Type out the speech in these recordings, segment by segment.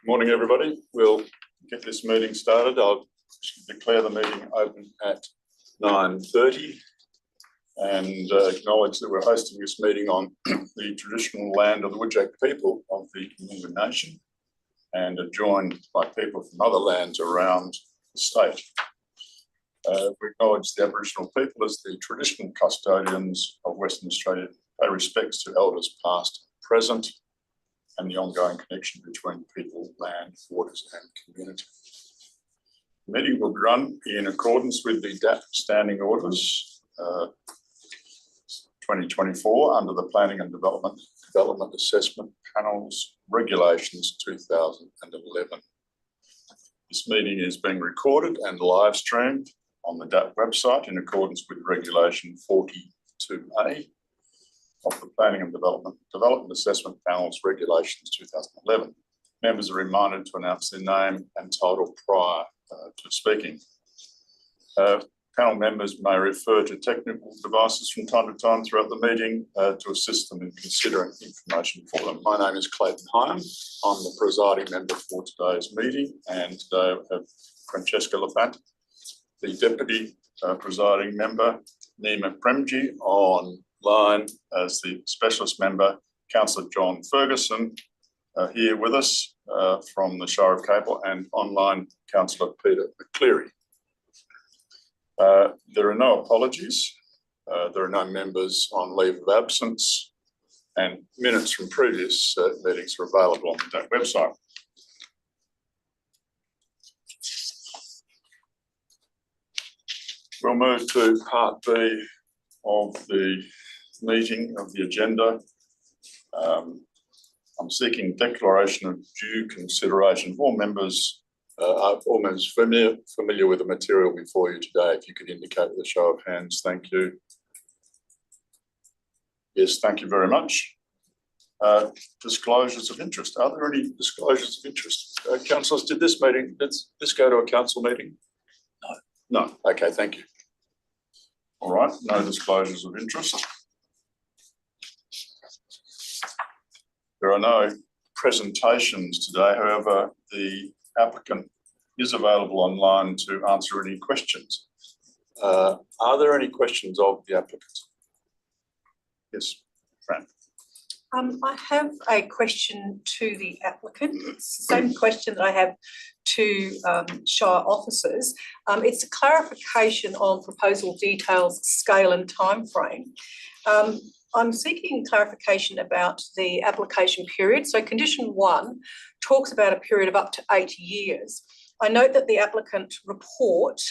Good morning, everybody. We'll get this meeting started. I'll declare the meeting open at 9:30 and acknowledge that we're hosting this meeting on the traditional land of the Whadjuk people of the Noongar Nation and are joined by people from other lands around the state. We acknowledge the Aboriginal people as the traditional custodians of Western Australia, pay respects to elders past, present, and the ongoing connection between people, land, waters and community. The meeting will be run in accordance with the RDAP Standing Orders 2024 under the Planning and Development Assessment Panels Regulations 2011. This meeting is being recorded and live streamed on the RDAP website in accordance with Regulation 42A of the Planning and Development Assessment Panels Regulations 2011. Members are reminded to announce their name and title prior to speaking. Panel members may refer to technical devices from time to time throughout the meeting to assist them in considering information for them. My name is Clayton Hyam. I'm the presiding member for today's meeting, and today we have Francesca Lafant, the deputy presiding member, Nima Premji online as the specialist member, Councillor John Ferguson here with us from the Shire of Capel, and online Councillor Peter McCleary. There are no apologies. There are no members on leave of absence, and minutes from previous meetings are available on that website. We'll move to part B of the meeting of the agenda. I'm seeking declaration of due consideration. All members familiar with the material before you today. If you could indicate with a show of hands, thank you. Yes, thank you very much. Disclosures of interest. Are there any disclosures of interest? Councillors, did this go to a council meeting? No. No. Okay, thank you. All right, no disclosures of interest. There are no presentations today. However, the applicant is available online to answer any questions. Are there any questions of the applicant? Yes, Fran. I have a question to the applicant. It's the same question that I have to Shire officers. It's a clarification on proposal details, scale and timeframe. I'm seeking clarification about the application period. So condition 1 talks about a period of up to 8 years. I note that the applicant report,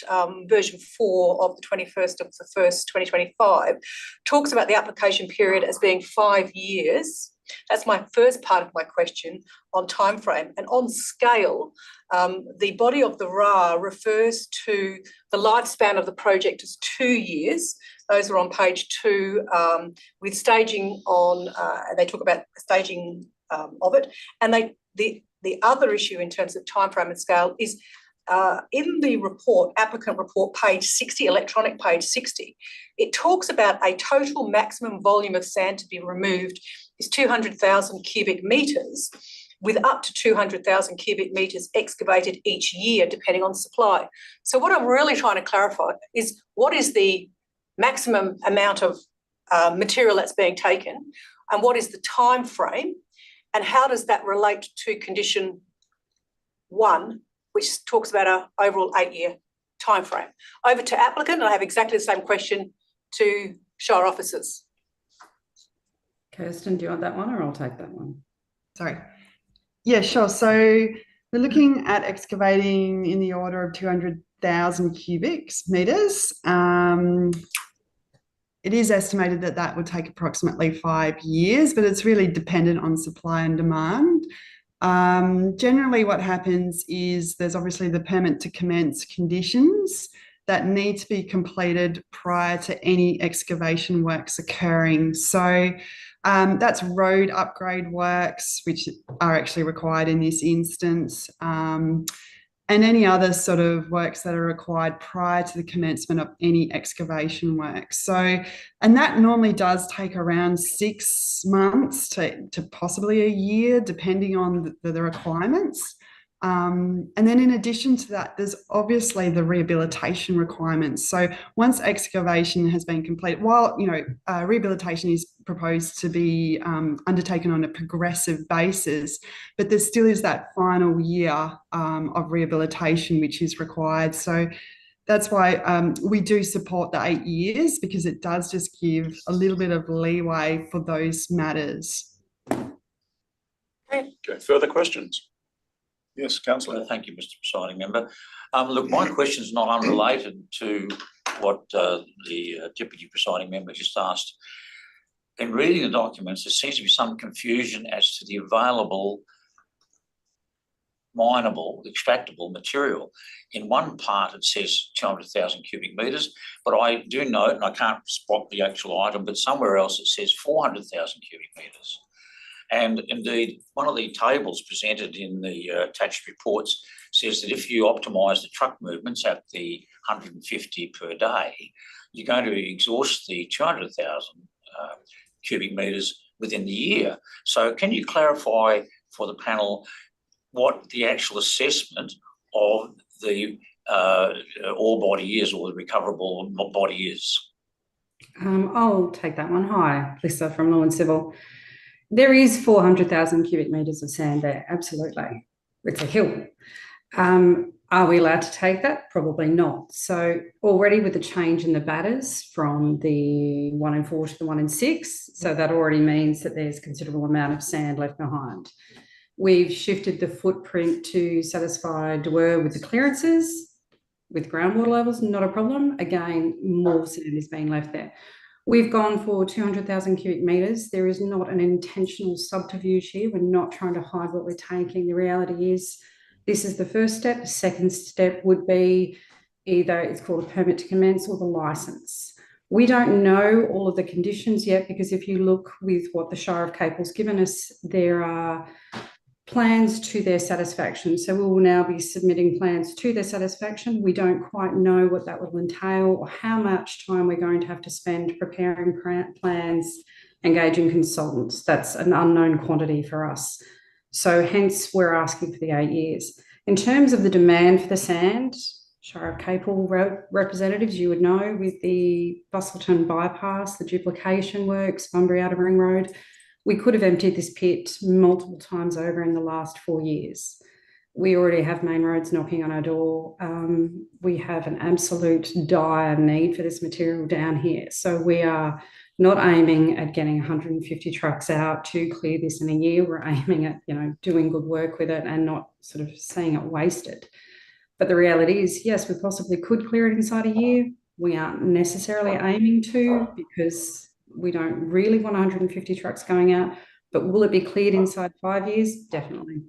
version 4 of the 21st of the 1st, 2025, talks about the application period as being 5 years. That's my first part of my question on timeframe. And on scale, the body of the RA refers to the lifespan of the project as 2 years. Those are on page 2 with staging on, they talk about staging of it. And the other issue in terms of timeframe and scale is in the report, applicant report, page 60, electronic page 60, it talks about a total maximum volume of sand to be removed is 200,000 cubic metres, with up to 200,000 cubic metres excavated each year, depending on supply. So what I'm really trying to clarify is what is the maximum amount of material that's being taken, and what is the time frame, and how does that relate to condition 1, which talks about an overall 8-year time frame. Over to applicant, and I have exactly the same question to Shire officers. Kirsten, do you want that one, or I'll take that one? Sorry. Yeah, sure. So we're looking at excavating in the order of 200,000 cubic metres. It is estimated that that would take approximately 5 years, but it's really dependent on supply and demand. Generally what happens is there's obviously the permit to commence conditions that need to be completed prior to any excavation works occurring. So that's road upgrade works, which are actually required in this instance. and any other sort of works that are required prior to the commencement of any excavation work. So, and that normally does take around 6 months to possibly a year, depending on the requirements. And then in addition to that, there's obviously the rehabilitation requirements. So once excavation has been completed, while rehabilitation is proposed to be undertaken on a progressive basis, but there still is that final year of rehabilitation which is required. So that's why we do support the 8 years, because it does just give a little bit of leeway for those matters. Okay, further questions? Yes, councillor. Thank you, Mr. Presiding Member. Look, my question is not unrelated to what the Deputy Presiding Member just asked. In reading the documents, there seems to be some confusion as to the available mineable, extractable material. In one part, it says 200,000 cubic metres, but I do note, and I can't spot the actual item, but somewhere else it says 400,000 cubic metres. And indeed, one of the tables presented in the attached reports says that if you optimise the truck movements at the 150 per day, you're going to exhaust the 200,000 cubic metres within the year. So can you clarify for the panel what the actual assessment of the ore body is, or the recoverable body is? I'll take that one. Hi, Lisa from Law and Civil. There is 400,000 cubic metres of sand there, absolutely. It's a hill. Are we allowed to take that? Probably not. So already with the change in the batters from the 1 in 4 to the 1 in 6, so that already means that there's a considerable amount of sand left behind. We've shifted the footprint to satisfy DWER with the clearances, with groundwater levels, not a problem. Again, more sand is being left there. We've gone for 200,000 cubic metres. There is not an intentional subterfuge here. We're not trying to hide what we're taking. The reality is this is the first step. The second step would be either it's called a permit to commence or the licence. We don't know all of the conditions yet, because if you look with what the Shire of Capel's given us, there are plans to their satisfaction. So we will now be submitting plans to their satisfaction. We don't quite know what that will entail or how much time we're going to have to spend preparing plans, engaging consultants. That's an unknown quantity for us. So hence we're asking for the 8 years. In terms of the demand for the sand, Shire of Capel representatives, you would know, with the Bustleton bypass, the duplication works, Bunbury Outer Ring Road, we could have emptied this pit multiple times over in the last 4 years. We already have main roads knocking on our door. We have an absolute dire need for this material down here. So we are not aiming at getting 150 trucks out to clear this in a year. We're aiming at, doing good work with it and not sort of seeing it wasted. But the reality is, yes, we possibly could clear it inside a year. We aren't necessarily aiming to, because we don't really want 150 trucks going out, but will it be cleared inside 5 years? Definitely.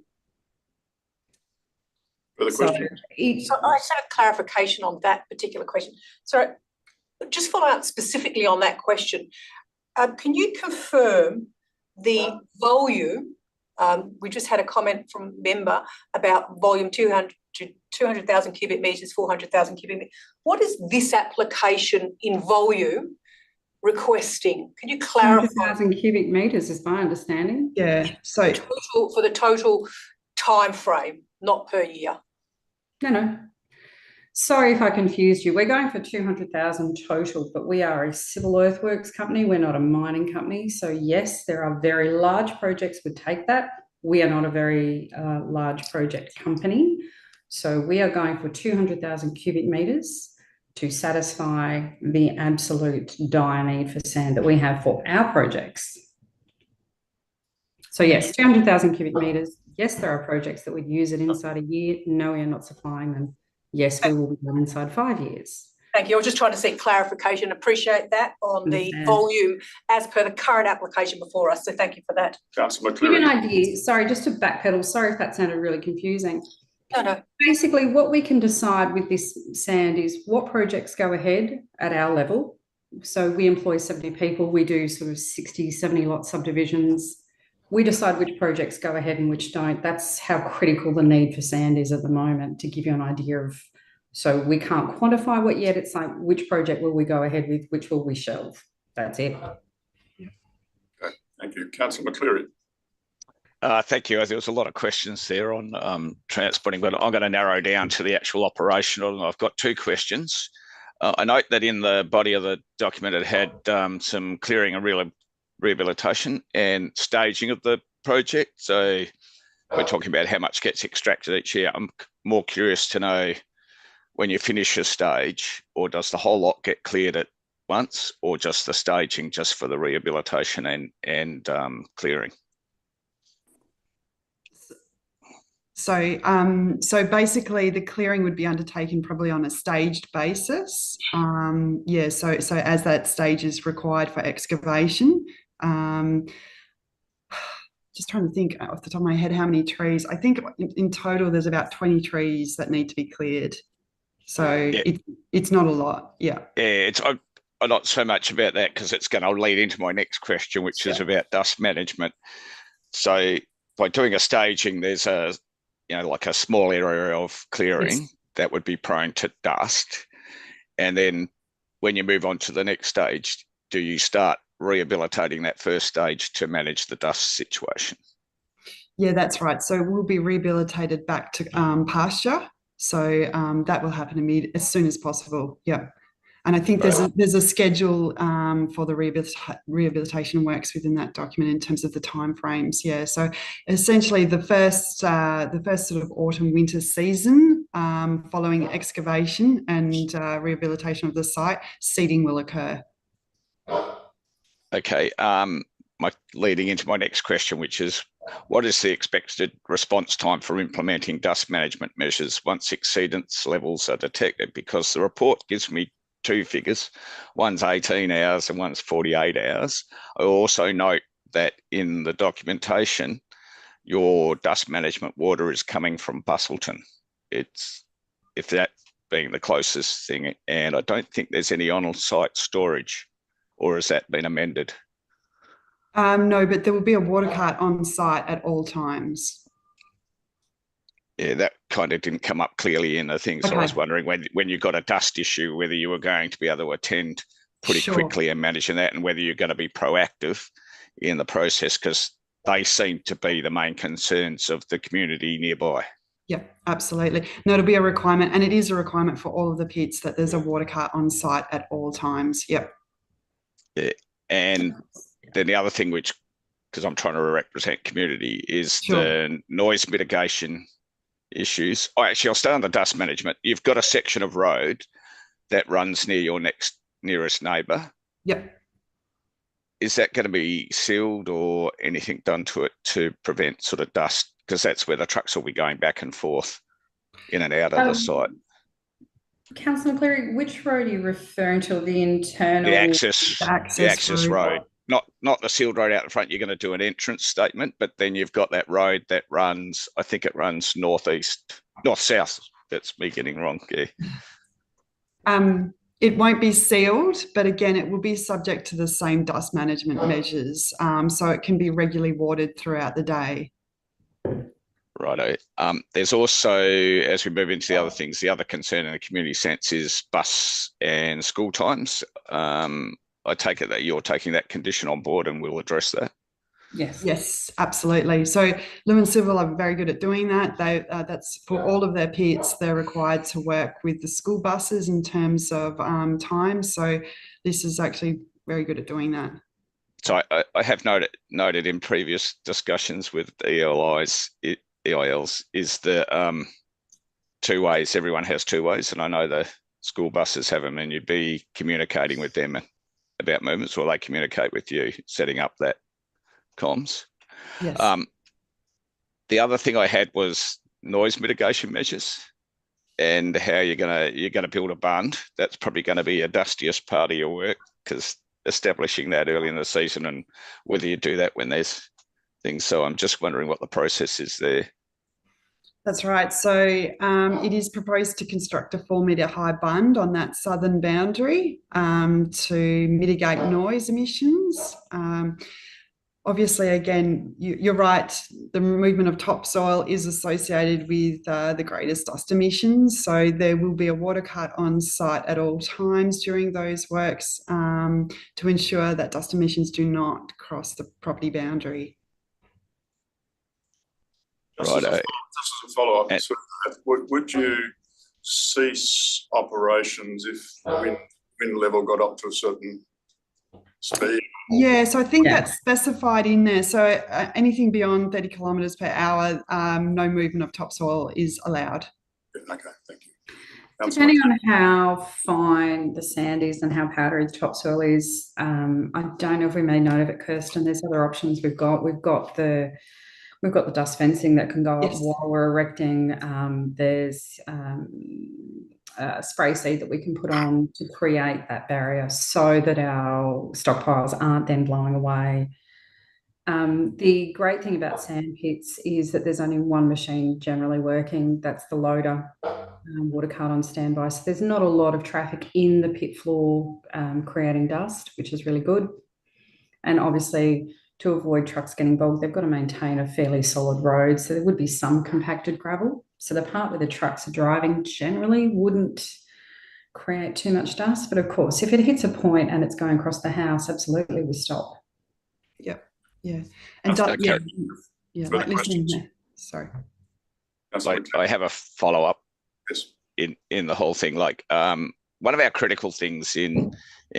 Further questions? So I just have a clarification on that particular question. So just follow up specifically on that question. Can you confirm the volume? We just had a comment from a member about volume 200,000 cubic metres, 400,000 cubic metres. What is this application in volume requesting? Can you clarify? 200,000 cubic metres is my understanding. Yeah, so for the total time frame, not per year. No. Sorry if I confused you. We're going for 200,000 total, but we are a civil earthworks company. We're not a mining company. So yes, there are very large projects would take that. We are not a very large project company. So we are going for 200,000 cubic metres to satisfy the absolute dire need for sand that we have for our projects. So yes, 200,000 cubic metres. Yes, there are projects that would use it inside a year. No, we are not supplying them. Yes, we will be done inside 5 years. Thank you. I was just trying to seek clarification. Appreciate that on the volume as per the current application before us. So thank you for that. Councillor Give you McCleary. an idea. Sorry, just to backpedal. Sorry if that sounded really confusing. No. Basically, what we can decide with this sand is what projects go ahead at our level. So we employ 70 people. We do sort of 60, 70 lot subdivisions. we decide which projects go ahead and which don't. That's how critical the need for sand is at the moment, to give you an idea of, so we can't quantify what yet. It's like, which project will we go ahead with, which will we shelve? That's it. Okay, thank you. Councillor McCleary. Thank you. There was a lot of questions there on transporting, but I'm going to narrow down to the actual operational. And I've got two questions. I note that in the body of the document, it had some clearing and rehabilitation and staging of the project. So we're talking about how much gets extracted each year. I'm more curious to know, when you finish a stage, or does the whole lot get cleared at once, or just the staging just for the rehabilitation and clearing? So basically the clearing would be undertaken probably on a staged basis. Yeah, so as that stage is required for excavation. Just trying to think off the top of my head how many trees. I think in total there's about 20 trees that need to be cleared. So yeah. It's not a lot. Yeah. Yeah, I'm not so much about that, because it's going to lead into my next question, which is about dust management. So by doing a staging, there's like a small area of clearing that would be prone to dust. And then when you move on to the next stage, do you start rehabilitating that first stage to manage the dust situation? Yeah, that's right. So we'll be rehabilitated back to pasture. So that will happen as soon as possible. Yeah. And I think there's a schedule for the rehabilitation works within that document in terms of the timeframes. Yeah, so essentially the first sort of autumn winter season following excavation and rehabilitation of the site, seeding will occur. Okay, leading into my next question, which is, what is the expected response time for implementing dust management measures once exceedance levels are detected? Because the report gives me two figures, one's 18 hours and one's 48 hours. I also note that in the documentation, your dust management water is coming from Bustleton. If that being the closest thing, and I don't think there's any on-site storage, or has that been amended? No, but there will be a water cart on site at all times. Yeah, that kind of didn't come up clearly in the thing. So okay. I was wondering when you got a dust issue, whether you were going to be able to attend pretty quickly and managing that, and whether you're going to be proactive in the process, because they seem to be the main concerns of the community nearby. Yeah, absolutely. No, it'll be a requirement, and it is a requirement for all of the pits that there's a water cart on site at all times. Yep. Yeah, and then the other thing, which, because I'm trying to represent community, is the noise mitigation issues. I'll start on the dust management. You've got a section of road that runs near your nearest neighbour. Yep. Is that going to be sealed or anything done to it to prevent sort of dust? Because that's where the trucks will be going back and forth in and out of the site. Councillor McCleary, which road are you referring to? The internal? The access road. Not the sealed road out the front. You're going to do an entrance statement, but then you've got that road that runs, I think it runs north-south. That's me getting wrong. Yeah. It won't be sealed, but again, it will be subject to the same dust management measures. So it can be regularly watered throughout the day. Righto. There's also, as we move into the other things, the other concern in the community sense is bus and school times. I take it that you're taking that condition on board and we'll address that. Yes, absolutely. So Lumen Civil are very good at doing that. That's for all of their pits. They're required to work with the school buses in terms of time. So this is actually very good at doing that. So I have noted in previous discussions with EILs is the 2 ways. Everyone has 2 ways, and I know the school buses have them, and you'd be communicating with them about movements, or they communicate with you, setting up that comms. Yes. The other thing I had was noise mitigation measures, and how you're gonna build a bund. That's probably going to be a dustiest part of your work, because establishing that early in the season, and whether you do that when there's things. So I'm just wondering what the process is there. That's right. So it is proposed to construct a 4-metre high bund on that southern boundary to mitigate noise emissions. Obviously, again, you're right. The movement of topsoil is associated with the greatest dust emissions. So there will be a water cut on site at all times during those works to ensure that dust emissions do not cross the property boundary. Just as a follow-up, And- so would you cease operations if the wind level got up to a certain speed? Yeah, so I think Yeah. that's specified in there. So anything beyond 30 kilometres per hour, no movement of topsoil is allowed. Okay, thank you. Depending on how fine the sand is and how powdery the topsoil is, I don't know if we made note of it, Kirsten. There's other options we've got. We've got the dust fencing that can go up Yes. while we're erecting. There's spray seed that we can put on to create that barrier so that our stockpiles aren't then blowing away. The great thing about sand pits is that there's only one machine generally working. That's the loader, water cart on standby. So there's not a lot of traffic in the pit floor creating dust, which is really good. And obviously, to avoid trucks getting bogged, they've got to maintain a fairly solid road. So there would be some compacted gravel. So the part where the trucks are driving generally wouldn't create too much dust. But of course, if it hits a point and it's going across the house, absolutely we stop. Yeah. And That's yeah, Further like listening questions? there. Sorry. Councillor I have a follow-up Yes. in the whole thing. Like one of our critical things in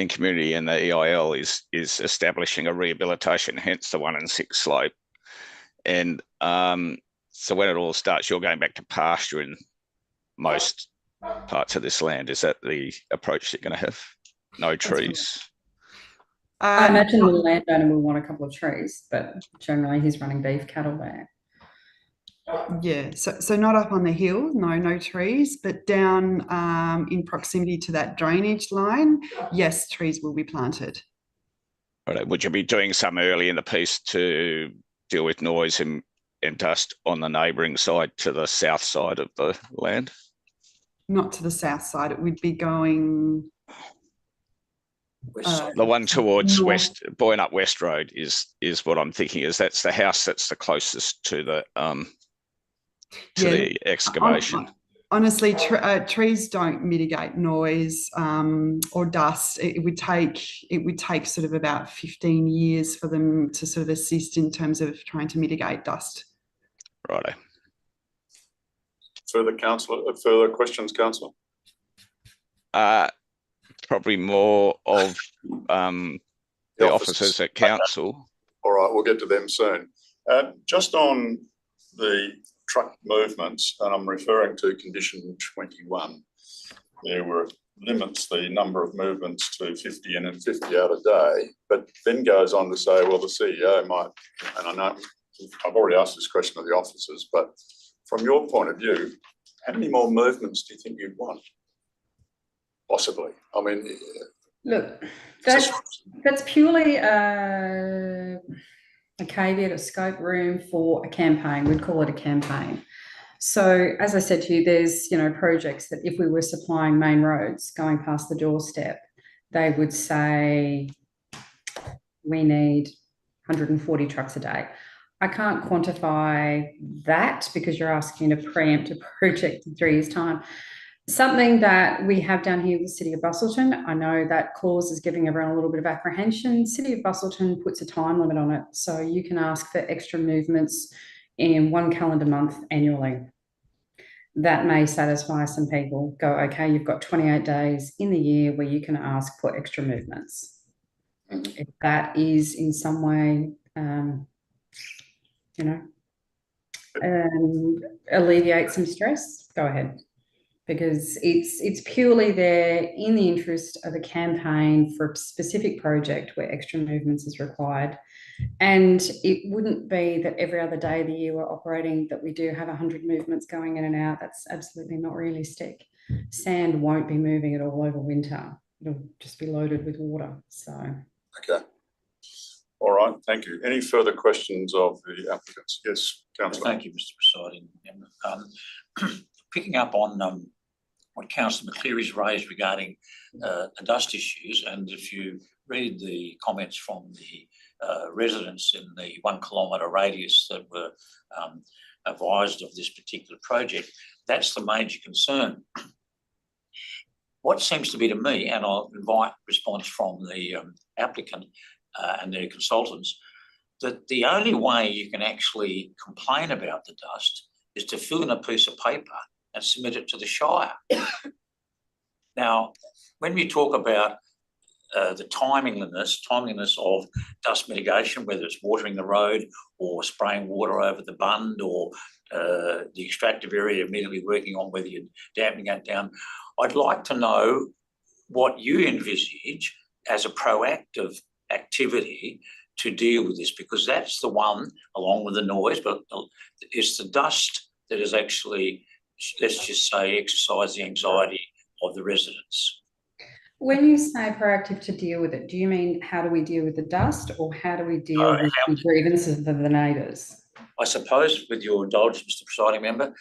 community and the EIL is establishing a rehabilitation, hence the 1 in 6 slope. And so when it all starts, you're going back to pasture in most parts of this land. Is that the approach you're going to have? No trees. I imagine the landowner will want a couple of trees, but generally he's running beef cattle there. Yeah, so not up on the hill, no trees, but down in proximity to that drainage line, yes, trees will be planted. Right. Would you be doing some early in the piece to deal with noise and dust on the neighbouring side to the south side of the land? Not to the south side, it would be going The one towards north. West, Boyne West Road is what I'm thinking. Is that's the house that's the closest to the the excavation. Honestly, trees don't mitigate noise or dust. It would take sort of about 15 years for them to sort of assist in terms of trying to mitigate dust. Righto. Further questions, councillor? Probably more of the officers at council. All right, we'll get to them soon. Just on the truck movements, and I'm referring to condition 21, there were limits the number of movements to 50 in and 50 out a day, but then goes on to say, well, the CEO might, and I know I've already asked this question of the officers, but from your point of view, how many more movements do you think you'd want? Possibly. I mean, look, that's purely a caveat, a scope room for a campaign. We'd call it a campaign. So as I said to you, there's projects that if we were supplying main roads going past the doorstep, they would say we need 140 trucks a day. I can't quantify that because you're asking to preempt a project in 3 years' time. Something that we have down here with the City of Busselton, I know that clause is giving everyone a little bit of apprehension. City of Busselton puts a time limit on it. So you can ask for extra movements in 1 calendar month annually. That may satisfy some people. Go, okay, you've got 28 days in the year where you can ask for extra movements. If that is in some way, alleviate some stress, go ahead. Because it's purely there in the interest of a campaign for a specific project where extra movements is required. And it wouldn't be that every other day of the year we're operating that we do have 100 movements going in and out. That's absolutely not realistic. Sand won't be moving at all over winter. It'll just be loaded with water. So. Okay. All right, thank you. Any further questions of the applicants? Yes, councillor. Thank you, Mr. Presiding Member. Picking up on what Councillor McCleary's raised regarding the dust issues, and if you read the comments from the residents in the 1 kilometre radius that were advised of this particular project. That's the major concern. What seems to be to me, and I'll invite response from the applicant and their consultants, that the only way you can actually complain about the dust is to fill in a piece of paper and submit it to the Shire. Now, when we talk about the timeliness of dust mitigation, whether it's watering the road or spraying water over the bund or the extractive area immediately working on whether you're damping it down, I'd like to know what you envisage as a proactive activity to deal with this, because that's the one, along with the noise, but it's the dust that is actually, let's just say, exercise the anxiety of the residents. When you say proactive to deal with it, do you mean how do we deal with the dust, or how do we deal with the grievances of the neighbours? I suppose, with your indulgence, Mr. Presiding Member,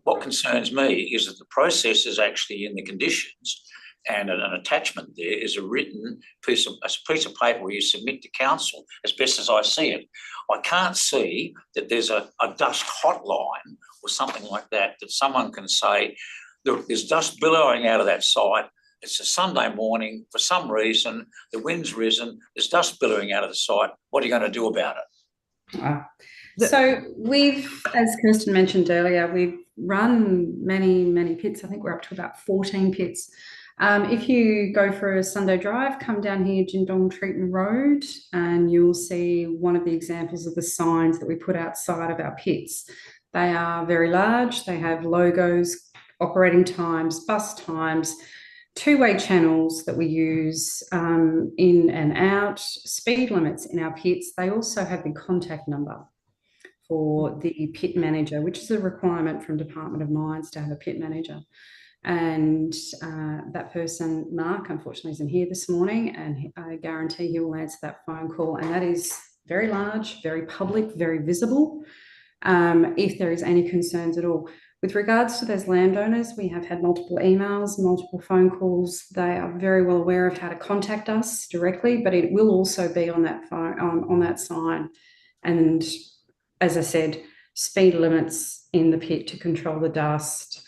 what concerns me is that the process is actually in the conditions, and an attachment there is a written piece of paper where you submit to council, as best as I see it. I can't see that there's a dust hotline or something like that someone can say, look, there's dust billowing out of that site. It's a Sunday morning, for some reason, the wind's risen, there's dust billowing out of the site. What are you going to do about it? So we've, as Kirsten mentioned earlier, we've run many pits. I think we're up to about 14 pits. If you go for a Sunday drive, come down here, Jindong Treatment Road, and you'll see one of the examples of the signs that we put outside of our pits. They are very large. They have logos, operating times, bus times, two-way channels that we use in and out, speed limits in our pits. They also have the contact number for the pit manager, which is a requirement from Department of Mines to have a pit manager. And that person, Mark, unfortunately isn't here this morning, and I guarantee he will answer that phone call. And that is very large, very public, very visible, if there is any concerns at all. With regards to those landowners, we have had multiple emails, multiple phone calls. They are very well aware of how to contact us directly, but it will also be on that phone, on that sign. And as I said, speed limits in the pit to control the dust,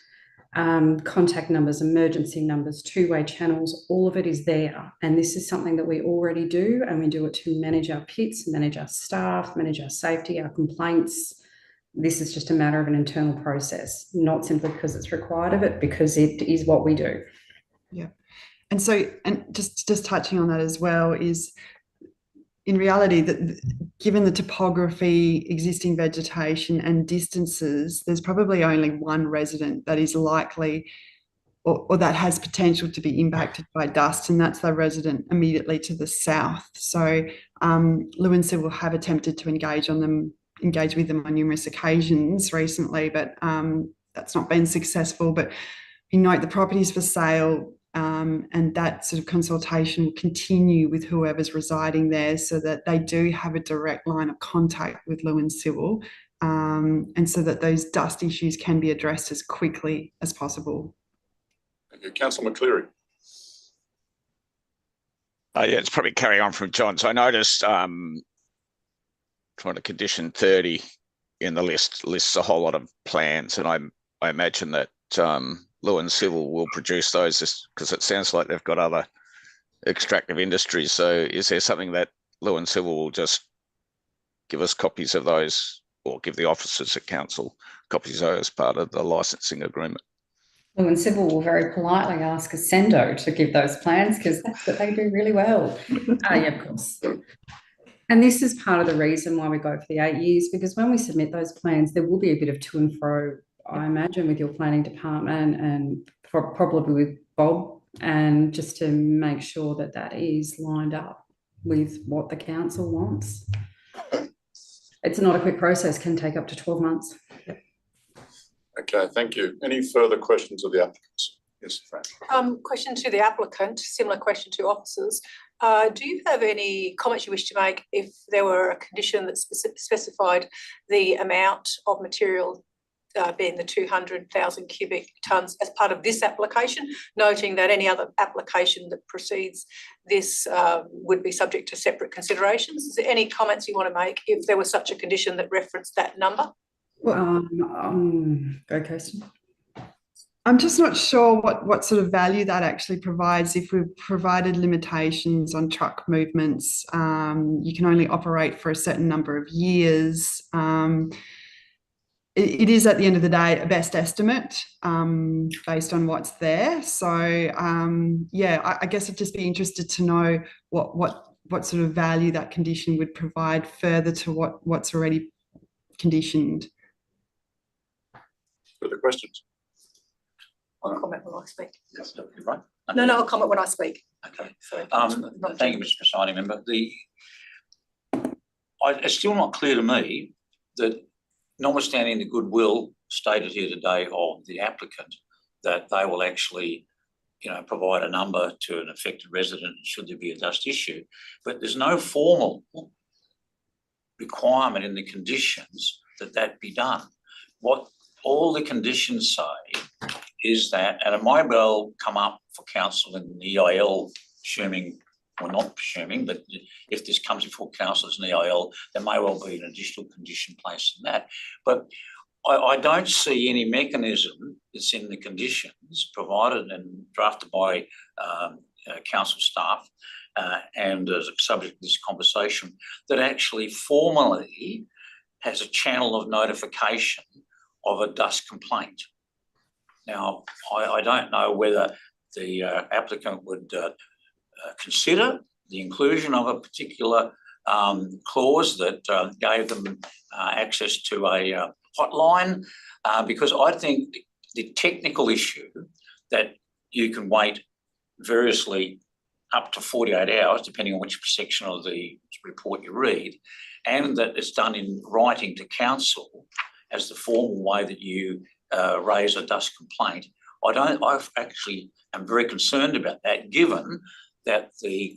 contact numbers, emergency numbers, two-way channels, all of it is there. And this is something that we already do, and we do it to manage our pits, manage our staff, manage our safety, our complaints. This is just a matter of an internal process, not simply because it's required of it, because it is what we do. Yeah. And so, and just touching on that as well, is in reality that given the topography, existing vegetation and distances, there's probably only one resident that is likely or that has potential to be impacted by dust, and that's the resident immediately to the south. So Lewin Civil have attempted to engage with them on numerous occasions recently, but that's not been successful. But you note the property's for sale, and that sort of consultation will continue with whoever's residing there, so that they do have a direct line of contact with Lewin Civil, and so that those dust issues can be addressed as quickly as possible. Thank you. Councillor McCleary. Yeah, it's probably carrying on from John. So I noticed trying to condition 30 in the list lists a whole lot of plans, and I imagine that Lewin Civil will produce those because it sounds like they've got other extractive industries. So is there something that Lewin Civil will just give us copies of those, or give the officers at council copies of those as part of the licensing agreement? Lewin Civil will very politely ask Ascendo to give those plans, because that's what they do really well. Yeah, of course. And this is part of the reason why we go for the 8 years, because when we submit those plans, there will be a bit of to and fro, I imagine, with your planning department and probably with Bob, and just to make sure that that is lined up with what the council wants. It's not a quick process, can take up to 12 months. Okay, thank you. Any further questions of the applicants? Yes, Fran. Question to the applicant, similar question to officers. Do you have any comments you wish to make if there were a condition that specified the amount of material being the 200,000 cubic tonnes as part of this application, noting that any other application that precedes this would be subject to separate considerations. Is there any comments you want to make if there was such a condition that referenced that number? Go, Kirsten. I'm just not sure what sort of value that actually provides. If we've provided limitations on truck movements, you can only operate for a certain number of years. It is at the end of the day a best estimate based on what's there. So yeah, I guess I'd just be interested to know what sort of value that condition would provide further to what's already conditioned. Further questions? I'll comment when I speak. Yes, right. No, I'll comment when I speak. Okay. Sorry. Thank you, Mr. Presiding Member. It's still not clear to me that, notwithstanding the goodwill stated here today of the applicant, that they will actually, provide a number to an affected resident should there be a dust issue. But there's no formal requirement in the conditions that be done. What all the conditions say is that, and it might well come up for council in the EIL, assuming, or not assuming, but if this comes before council as an EIL, there may well be an additional condition placed in that. But I don't see any mechanism that's in the conditions provided and drafted by council staff and as a subject of this conversation that actually formally has a channel of notification of a dust complaint. Now, I don't know whether the applicant would consider the inclusion of a particular clause that gave them access to a hotline, because I think the technical issue that you can wait variously up to 48 hours, depending on which section of the report you read, and that it's done in writing to council as the formal way that you raise a dust complaint. I actually am very concerned about that, given that the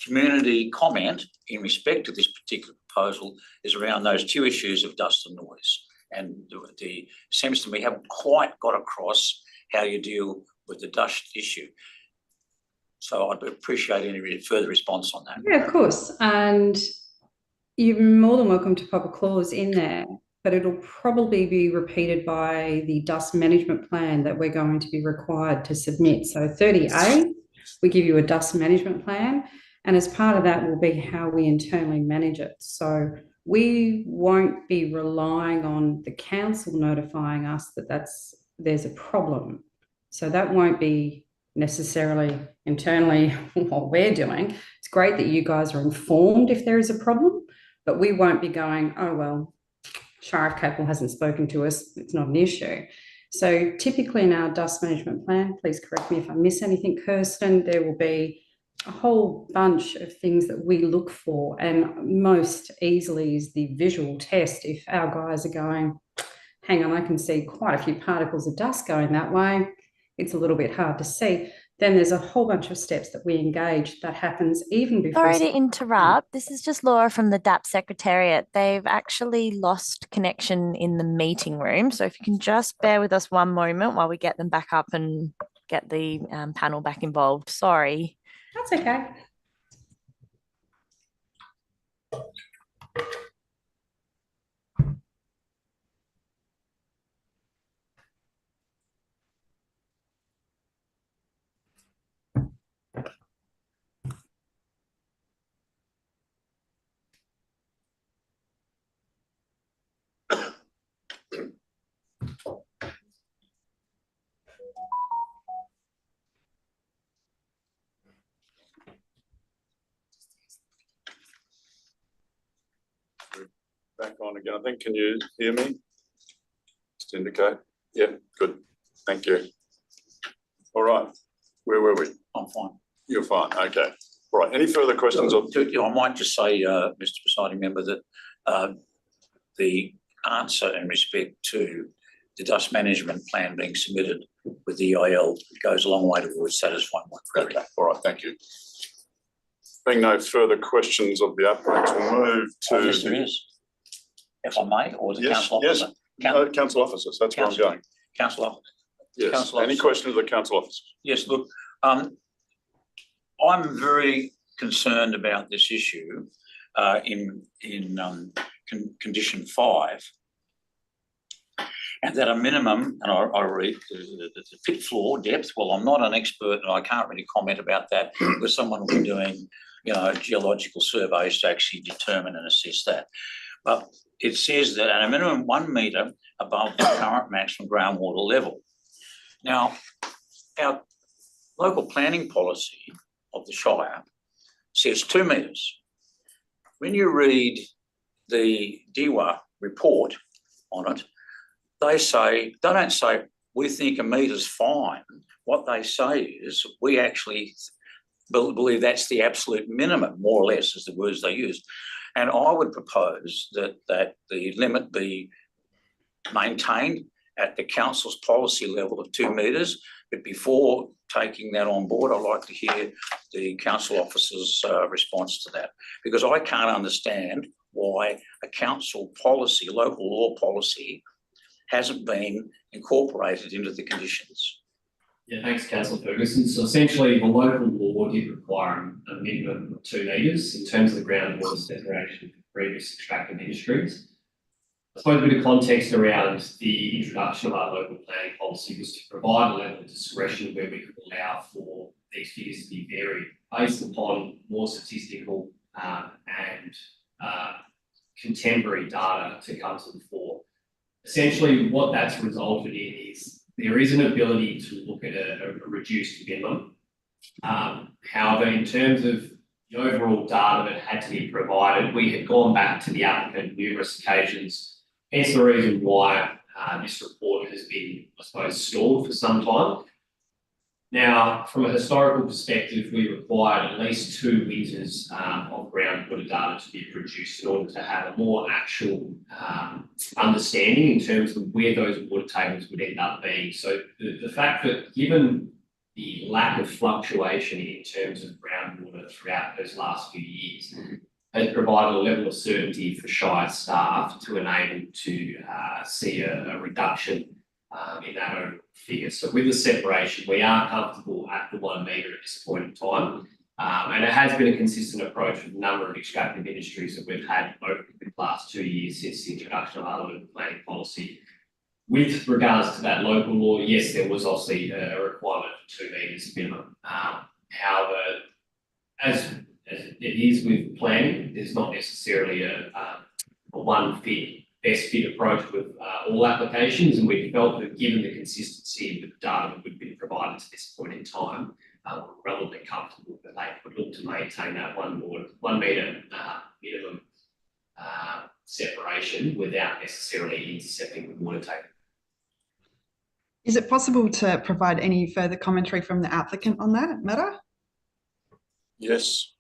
community comment in respect to this particular proposal is around those two issues of dust and noise. And it seems to me haven't quite got across how you deal with the dust issue. So I'd appreciate any further response on that. Yeah, of course. And you're more than welcome to pop a clause in there, but it'll probably be repeated by the dust management plan that we're going to be required to submit. So 30A, we give you a dust management plan, and as part of that will be how we internally manage it. So we won't be relying on the council notifying us that there's a problem. So that won't be necessarily internally what we're doing. It's great that you guys are informed if there is a problem, but we won't be going, oh, well, Shire of Capel hasn't spoken to us, it's not an issue. So typically in our dust management plan, please correct me if I miss anything, Kirsten, there will be a whole bunch of things that we look for, and most easily is the visual test. If our guys are going, hang on, I can see quite a few particles of dust going that way, it's a little bit hard to see, then there's a whole bunch of steps that we engage that happens even before. Sorry to interrupt. This is just Laura from the DAP Secretariat. They've actually lost connection in the meeting room. So if you can just bear with us one moment while we get them back up and get the panel back involved. Sorry. That's okay. Back on again, I think. Can you hear me? Just indicate. Yeah, good. Thank you. All right. Where were we? I'm fine. You're fine. Okay. All right. Any further questions? I might just say, Mr. Presiding Member, that the answer in respect to the dust management plan being submitted with the EIL goes a long way towards satisfying my query. Okay. All right. Thank you. Being no further questions of the applicant, we'll move to. Yes, there is. If I may, or the council officer. council officers, that's where I'm going. Councillor. Yes, Councillor any officer. questions of the council officers? Yes, look, I'm very concerned about this issue in condition 5. And that a minimum, and I read the pit floor depth. Well, I'm not an expert and I can't really comment about that because someone will be doing, geological surveys to actually determine and assess that. But it says that at a minimum 1 metre above the current maximum groundwater level. Now, our local planning policy of the Shire says 2 metres. When you read the DEWA report on it, they don't say, we think a metre's fine. What they say is, we actually believe that's the absolute minimum, more or less, is the words they use. And I would propose that the limit be maintained at the council's policy level of 2 metres. But before taking that on board, I'd like to hear the council officer's response to that, because I can't understand why a council policy, local law policy, hasn't been incorporated into the conditions. Yeah, thanks, Councillor Ferguson. So essentially, the local law did require a minimum of 2 metres in terms of the groundwater separation for previous extractive industries. I suppose a bit of context around the introduction of our local planning policy was to provide a level of discretion where we could allow for these figures to be varied based upon more statistical and contemporary data to come to the fore. Essentially, what that's resulted in is there is an ability to look at a reduced minimum. However, in terms of the overall data that had to be provided, we had gone back to the applicant numerous occasions. Hence the reason why this report has been, I suppose, stalled for some time. Now, from a historical perspective, we required at least 2 metres of groundwater data to be produced in order to have a more actual understanding in terms of where those water tables would end up being. So the fact that given the lack of fluctuation in terms of groundwater throughout those last few years has provided a level of certainty for Shire staff to enable to see a reduction in that overall figure. So with the separation, we are comfortable at the 1 metre at this point in time. And it has been a consistent approach with a number of extractive industries that we've had over the last 2 years since the introduction of our local planning policy. With regards to that local law, yes, there was obviously a requirement for 2 metres minimum. However, as it is with planning, there's not necessarily a one best fit approach with all applications, and we felt that given the consistency of the data that would be provided to this point in time, we're relatively comfortable that they would look to maintain that 1 metre minimum separation without necessarily intercepting the water table. Is it possible to provide any further commentary from the applicant on that matter? Yes.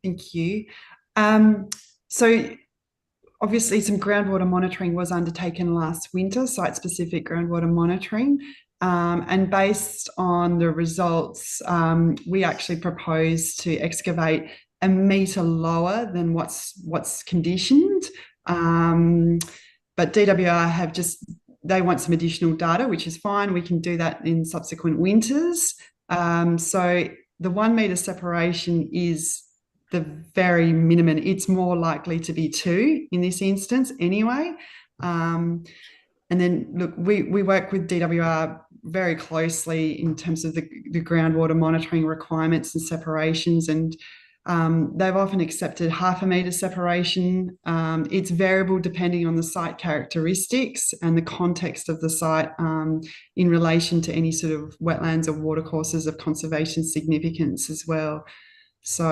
Thank you. So obviously some groundwater monitoring was undertaken last winter, site-specific groundwater monitoring. And based on the results, we actually proposed to excavate 1 metre lower than what's conditioned. But DWR they want some additional data, which is fine. We can do that in subsequent winters. So the 1 metre separation is the very minimum. It's more likely to be 2 in this instance anyway. And then look, we work with DWR very closely in terms of the groundwater monitoring requirements and separations, and they've often accepted 0.5 metre separation. It's variable depending on the site characteristics and the context of the site in relation to any sort of wetlands or watercourses of conservation significance as well. So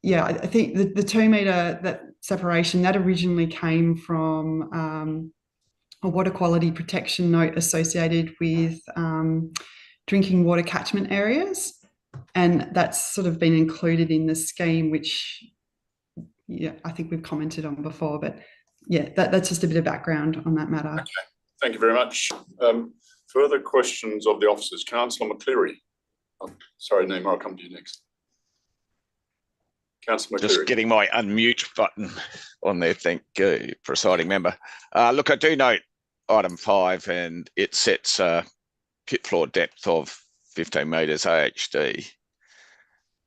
yeah, I think the 2 metre that separation that originally came from a water quality protection note associated with drinking water catchment areas. And that's sort of been included in the scheme, which, yeah, I think we've commented on before. But yeah, that's just a bit of background on that matter. Okay, thank you very much. Further questions of the officers? Councillor McCleary. Oh, sorry, Nima, I'll come to you next. Councillor Just McCleary. getting my unmute button on there. Thank you, presiding member. Look, I do note item 5, and it sets a pit floor depth of 15 metres AHD.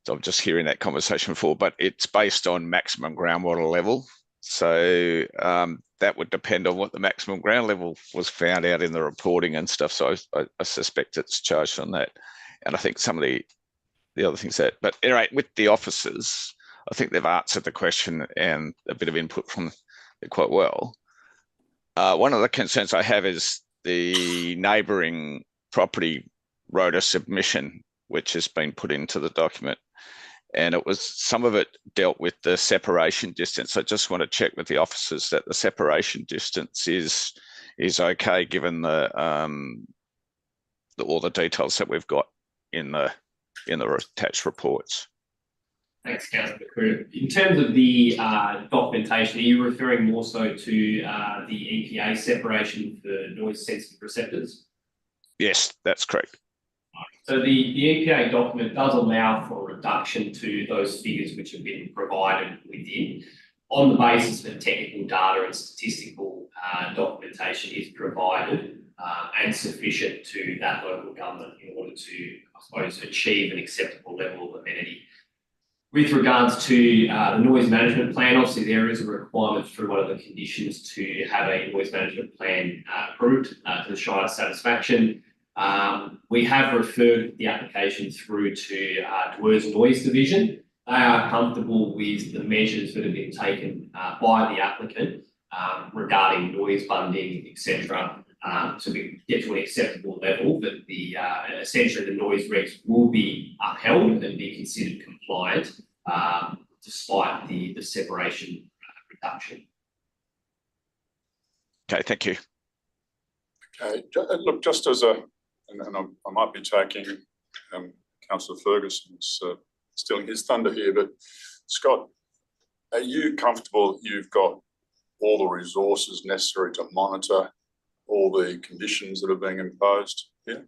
So I'm just hearing that conversation before, but it's based on maximum groundwater level. So that would depend on what the maximum ground level was found out in the reporting and stuff. So I suspect it's charged on that. And I think some of the other things that, but anyway, with the officers, I think they've answered the question and a bit of input from them quite well. One of the concerns I have is the neighbouring property wrote a submission, which has been put into the document. And it was, some of it dealt with the separation distance. I just want to check with the officers that the separation distance is okay, given the all the details that we've got in the attached reports. Thanks, Councillor McCreary. In terms of the documentation, are you referring more so to the EPA separation for noise sensitive receptors? Yes, that's correct. So the EPA document does allow for a reduction to those figures which have been provided within, on the basis that technical data and statistical documentation is provided and sufficient to that local government in order to, I suppose, achieve an acceptable level of amenity. With regards to the noise management plan, obviously there is a requirement through one of the conditions to have a noise management plan approved to the Shire satisfaction. We have referred the application through to Dwer's Noise Division. They are comfortable with the measures that have been taken by the applicant regarding noise funding, etc., to get to an acceptable level that the essentially the noise regs will be upheld and be considered compliant despite the separation reduction. Okay, thank you. Okay, look, just as a, and I might be taking Councillor Ferguson's stealing his thunder here, but Scott, are you comfortable you've got all the resources necessary to monitor all the conditions that are being imposed here?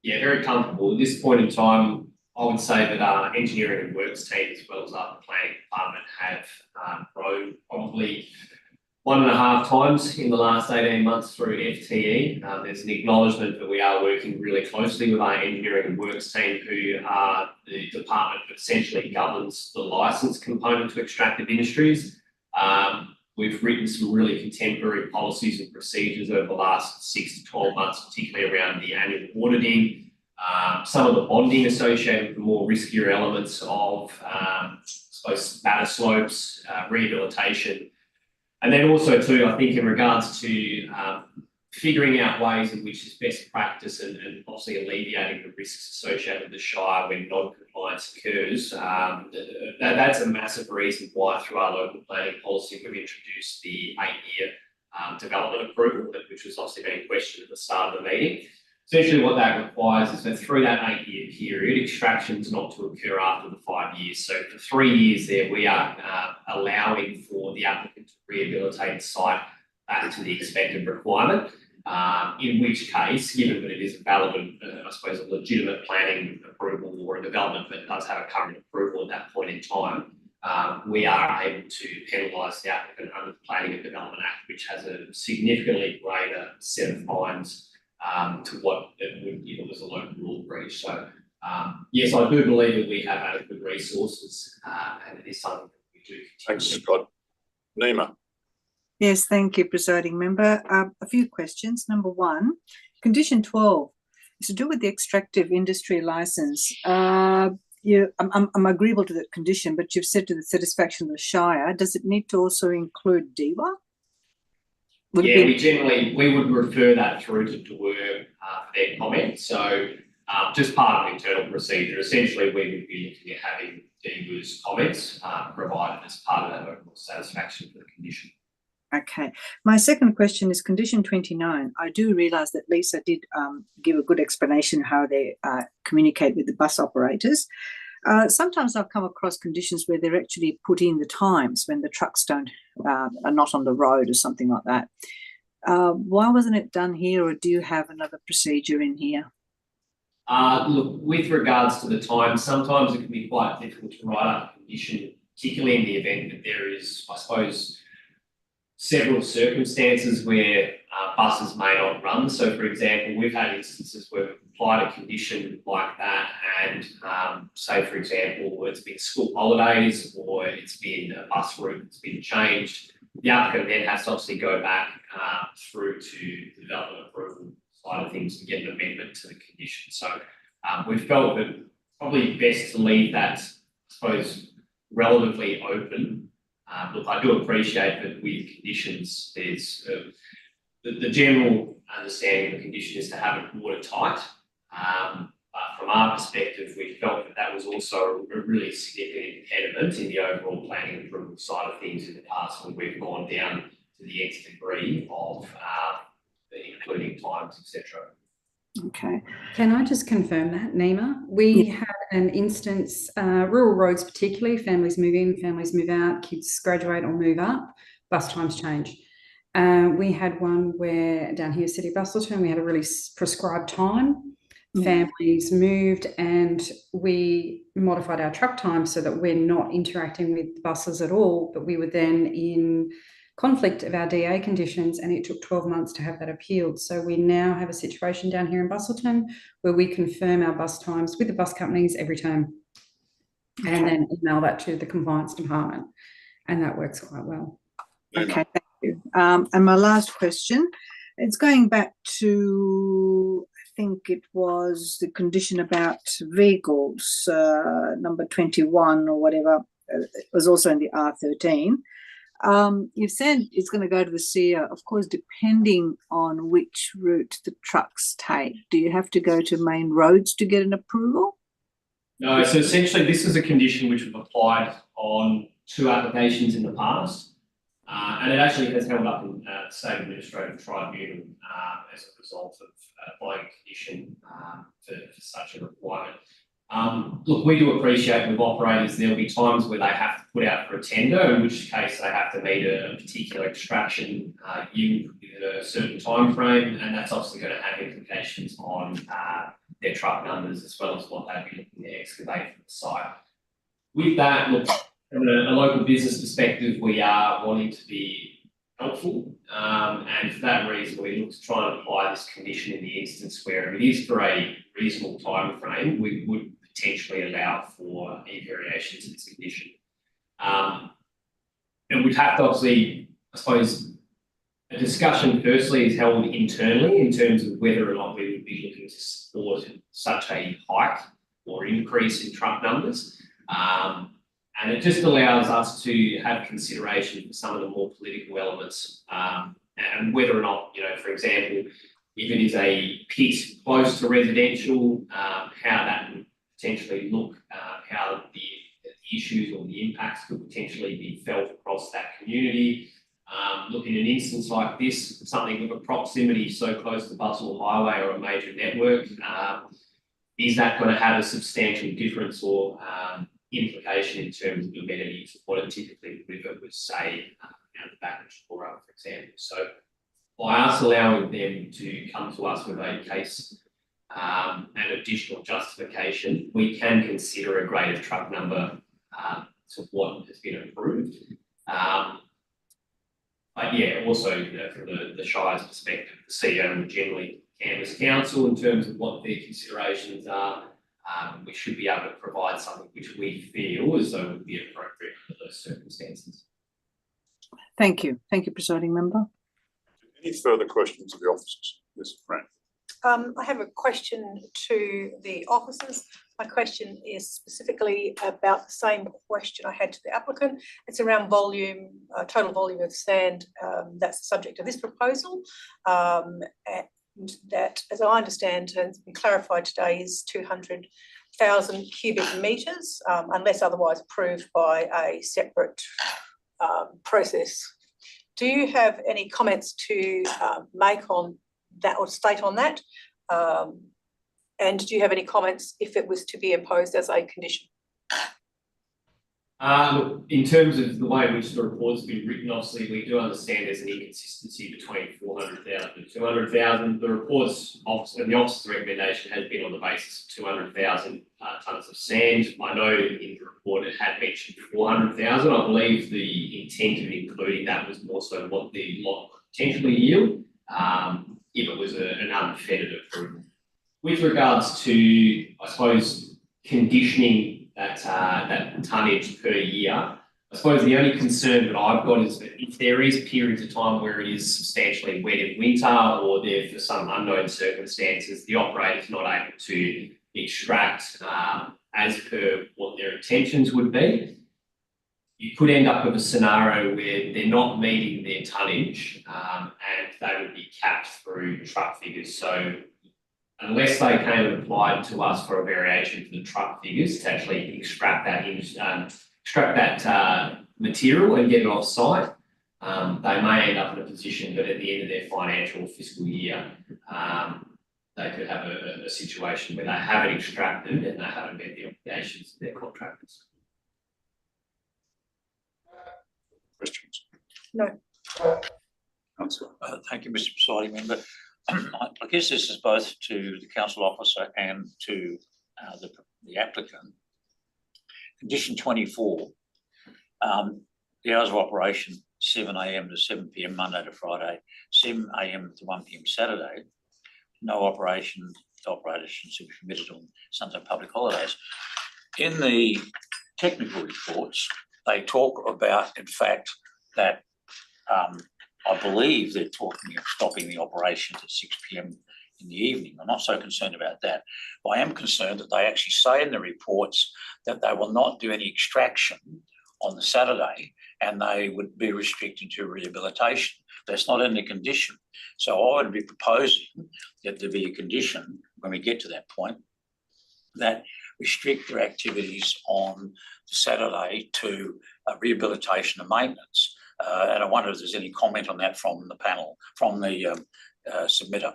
Yeah, very comfortable. At this point in time, I would say that our engineering and works team, as well as our planning department, have grown probably 1.5 times in the last 18 months through FTE. There's an acknowledgement that we are working really closely with our engineering and works team, who are the department that essentially governs the licence component to extractive industries. We've written some really contemporary policies and procedures over the last 6 to 12 months, particularly around the annual auditing, some of the bonding associated with the more riskier elements of, I suppose, batter slopes, rehabilitation. And then also too, I think in regards to figuring out ways in which is best practice and obviously alleviating the risks associated with the Shire when non-compliance occurs, that's a massive reason why through our local planning policy we've introduced the 8-year development approval, which was obviously being questioned at the start of the meeting. Essentially what that requires is that through that 8-year period, extractions not to occur after the 5 years. So for 3 years there, we are allowing for the applicant to rehabilitate the site back to the expected requirement, in which case, given that it is a valid and I suppose a legitimate planning approval or a development that does have a current approval at that point in time, we are able to penalise the applicant under the Planning and Development Act, which has a significantly greater set of fines to what it would if it was a local rule breach. So yes, I do believe that we have adequate resources and it is something that we do continue. Thanks, Scott. Nima. Yes, thank you, presiding member. A few questions. Number one, condition 12 is to do with the extractive industry licence. I'm agreeable to that condition, but you've said to the satisfaction of the Shire. Does it need to also include DEWA? We would refer that through to DWER for their comment. So just part of internal procedure, essentially we would be looking at having DWER's comments provided as part of that overall satisfaction for the condition. Okay. My second question is condition 29. I do realise that Lisa did give a good explanation how they communicate with the bus operators. Sometimes I've come across conditions where they're actually put in the times when the trucks are not on the road or something like that. Why wasn't it done here, or do you have another procedure in here? Look, with regards to the time, sometimes it can be quite difficult to write up a condition, particularly in the event that there is, I suppose, several circumstances where buses may not run. So, for example, we've had instances where we've applied a condition like that and say, for example, it's been school holidays or it's been a bus route that's been changed. The applicant then has to obviously go back through to the development approval side of things and get an amendment to the condition. So we've felt that probably best to leave that, I suppose, relatively open. Look, I do appreciate that with conditions, there's the general understanding of the condition is to have it watertight. But from our perspective, we felt that that was also a really significant impediment in the overall planning and approval side of things in the past when we've gone down to the nth degree of including times, etc. Okay. Can I just confirm that, Nima? We had an instance, rural roads particularly, families move in, families move out, kids graduate or move up, bus times change. We had one where down here, City of Busselton, we had a really prescribed time. Families moved and we modified our truck time so that we're not interacting with buses at all, but we were then in conflict of our DA conditions and it took 12 months to have that appealed. So we now have a situation down here in Busselton where we confirm our bus times with the bus companies every term and then email that to the compliance department, and that works quite well. Okay, thank you. And my last question, it's going back to, I think it was the condition about vehicles, number 21 or whatever. It was also in the R13. You've said it's going to go to the Shire, of course, depending on which route the trucks take. Do you have to go to main roads to get an approval? No, so essentially this is a condition which we've applied on 2 applications in the past. And it actually has held up in the State Administrative Tribunal as a result of applying a condition for such a requirement. Look, we do appreciate with operators there'll be times where they have to put out for a tender, in which case they have to meet a particular extraction yield within a certain time frame, and that's obviously going to have implications on their truck numbers as well as what they'd be looking to excavate from the site. With that, look, from a local business perspective, we are wanting to be helpful, and for that reason, we look to try and apply this condition in the instance where it is for a reasonable time frame. We would potentially allow for any variations in this condition. And we'd have to obviously, I suppose, a discussion firstly is held internally in terms of whether or not we would be looking to support such a hike or increase in truck numbers. And it just allows us to have consideration for some of the more political elements, and whether or not, you know, for example, if it is a pit close to residential, how that would potentially look, how the issues or the impacts could potentially be felt across that community. Look, in an instance like this, something with a proximity so close to bus or highway or a major network, is that going to have a substantial difference or implication in terms of amenities, what a typically river would say out the back of Shire, for example. So by us allowing them to come to us with a case and additional justification, we can consider a greater truck number to what has been approved. But yeah, also, you know, from the Shire's perspective, the CEO would generally canvass council in terms of what their considerations are. We should be able to provide something which we feel as though would be appropriate for those circumstances. Thank you. Thank you, Presiding Member. Any further questions of the officers? Yes, Fran. I have a question to the officers. My question is specifically about the same question I had to the applicant. It's around volume, total volume of sand. That's the subject of this proposal. And that, as I understand, has been clarified today, is 200,000 cubic metres, unless otherwise approved by a separate process. Do you have any comments to make on that or state on that? And do you have any comments if it was to be imposed as a condition? Look, in terms of the way in which the report's been written, obviously we do understand there's an inconsistency between 400,000 and 200,000. The report's office and the office's recommendation has been on the basis of 200,000 tonnes of sand. I know in the report it had mentioned 400,000. I believe the intent of including that was more so what the lot could potentially yield if it was an unfettered approval. With regards to, I suppose, conditioning that tonnage per year, I suppose the only concern that I've got is that if there is periods of time where it is substantially wet in winter or there for some unknown circumstances, the operator's not able to extract as per what their intentions would be, you could end up with a scenario where they're not meeting their tonnage and they would be capped through truck figures. So unless they came and applied to us for a variation for the truck figures to actually extract that material and get it off site, they may end up in a position that at the end of their financial fiscal year, they could have a situation where they haven't extracted and they haven't met the obligations of their contractors. Questions? No. Councillor. Thank you, Mr. Presiding Member. I guess this is both to the council officer and to the applicant. Condition 24, the hours of operation 7 a.m. to 7 p.m. Monday to Friday, 7 a.m. to 1 p.m. Saturday. No operation to operators should be permitted on Sunday public holidays. In the technical reports, they talk about, in fact, that I believe they're talking of stopping the operations at 6 p.m. in the evening. I'm not so concerned about that. But I am concerned that they actually say in the reports that they will not do any extraction on the Saturday and they would be restricted to rehabilitation. That's not in the condition. So I would be proposing that there be a condition when we get to that point that restrict their activities on the Saturday to rehabilitation and maintenance. And I wonder if there's any comment on that from the panel, from the submitter.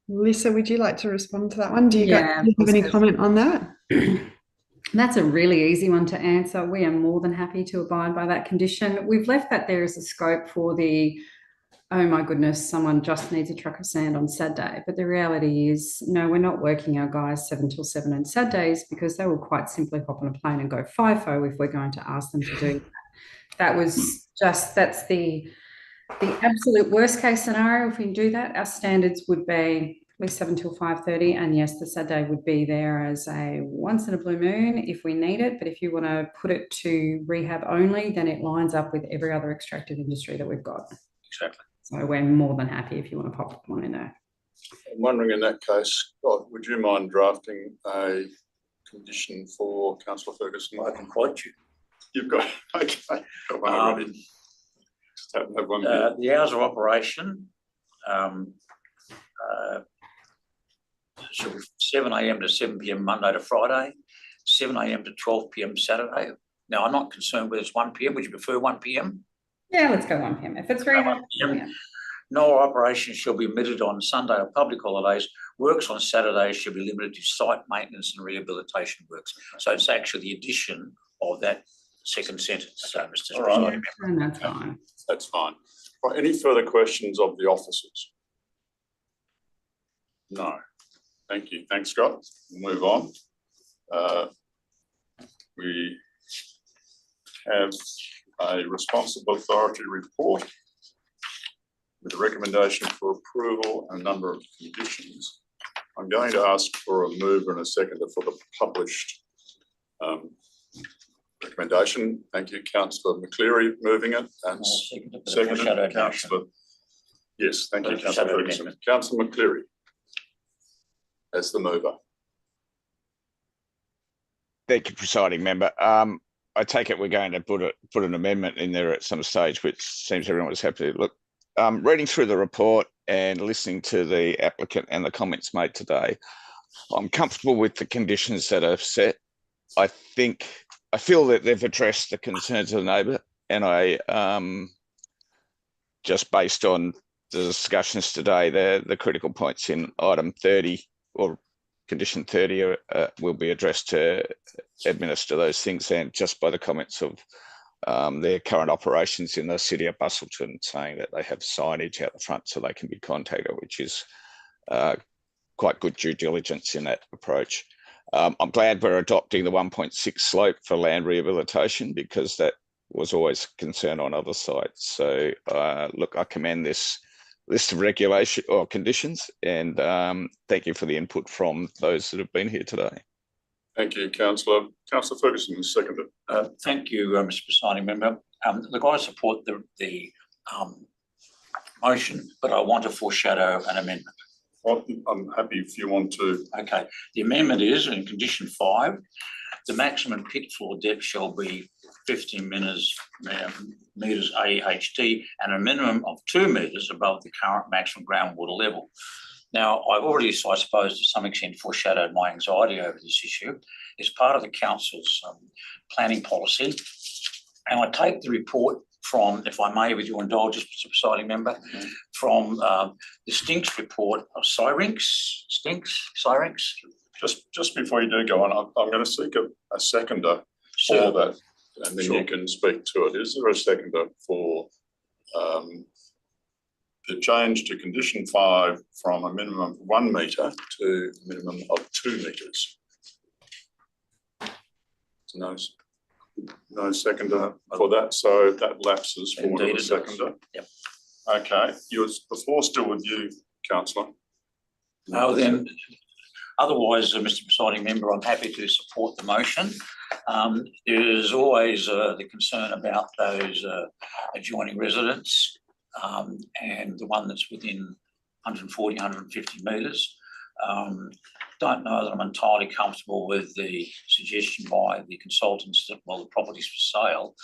Lisa, would you like to respond to that one? Do you have of any course. comment on that? That's a really easy one to answer. We are more than happy to abide by that condition. We've left that there as a scope for the, oh my goodness, someone just needs a truck of sand on Saturday. But the reality is, no, we're not working our guys 7 till 7 on Saturdays because they will quite simply hop on a plane and go FIFO if we're going to ask them to do that. That was just, that's the absolute worst case scenario. If we can do that, our standards would be 7 till 5:30, and yes, the Saturday would be there as a once in a blue moon if we need it. But if you want to put it to rehab only, then it lines up with every other extractive industry that we've got. Exactly. So we're more than happy if you want to pop one in there. I'm wondering in that case, Scott, would you mind drafting a condition for Councillor Ferguson? I can quote you. You've got, okay. Got one already. Just have one here. The hours of operation should be 7 a.m. to 7 p.m. Monday to Friday, 7 a.m. to 12 p.m. Saturday. Now, I'm not concerned whether it's 1 p.m. Would you prefer 1 p.m.? Yeah, let's go 1 p.m. If it's very hot, yeah. No operation shall be omitted on Sunday or public holidays. Works on Saturdays should be limited to site maintenance and rehabilitation works. So it's actually the addition of that second sentence, Mr. Right. and that's fine. That's fine. Right, any further questions of the officers? No. Thank you. Thanks, Scott. We'll move on. We have a responsible authority report with a recommendation for approval and a number of conditions. I'm going to ask for a mover and a seconder for the published recommendation. Thank you, Councillor McCleary, moving it, and seconded, Councillor. Yes, thank you, Councillor Ferguson. Councillor McCleary as the mover. Thank you, Presiding Member. I take it we're going to put an amendment in there at some stage, which seems everyone was happy to look. Reading through the report and listening to the applicant and the comments made today, I'm comfortable with the conditions that are set. I feel that they've addressed the concerns of the neighbour, and I just based on the discussions today, the critical points in item 30 or condition 30 will be addressed to administer those things, and just by the comments of their current operations in the city of Busselton, saying that they have signage out the front so they can be contacted, which is quite good due diligence in that approach. I'm glad we're adopting the 1.6 slope for land rehabilitation, because that was always a concern on other sites. So look, I commend this list of regulation or conditions, and thank you for the input from those that have been here today. Thank you, Councillor. Councillor Ferguson is seconded. Thank you, Mr. Presiding Member. Look, I support the motion, but I want to foreshadow an amendment. Well, I'm happy if you want to. Okay, the amendment is in condition 5, the maximum pit floor depth shall be 15 metres AHT and a minimum of 2 metres above the current maximum groundwater level. Now, I've already, I suppose, to some extent foreshadowed my anxiety over this issue. It's part of the council's planning policy, and I take the report from, if I may, with your indulgence, Mr. Presiding Member, from the Stinks report of Syrinx. Just before you do go on, I'm going to seek a seconder for that, and then you can speak to it. Is there a seconder for the change to condition 5 from a minimum of 1 metre to a minimum of 2 metres? No seconder for that, so that lapses for the seconder. Yep. Okay, the floor's still with you, Councillor. Oh, then, otherwise, Mr. Presiding Member, I'm happy to support the motion. There is always the concern about those adjoining residents and the one that's within 140, 150 metres. Don't know that I'm entirely comfortable with the suggestion by the consultants that, well, the property's for sale.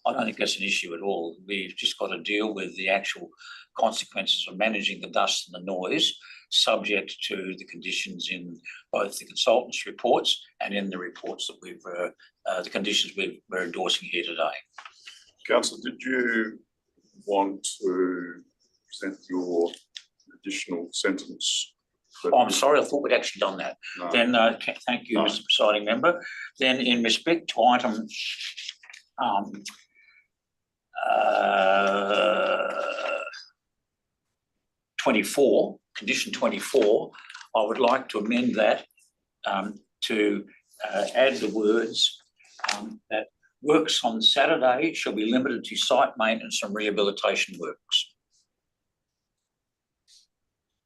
I don't think that's an issue at all. We've just got to deal with the actual consequences of managing the dust and the noise, subject to the conditions in both the consultants' reports and in the reports that we've, the conditions we're endorsing here today. Councillor, did you want to present your additional sentence? Oh, I'm sorry, I thought we'd actually done that. No. Then, thank you, Mr. Presiding Member. Then, in respect to item 24, condition 24, I would like to amend that to add the words that works on Saturday shall be limited to site maintenance and rehabilitation works.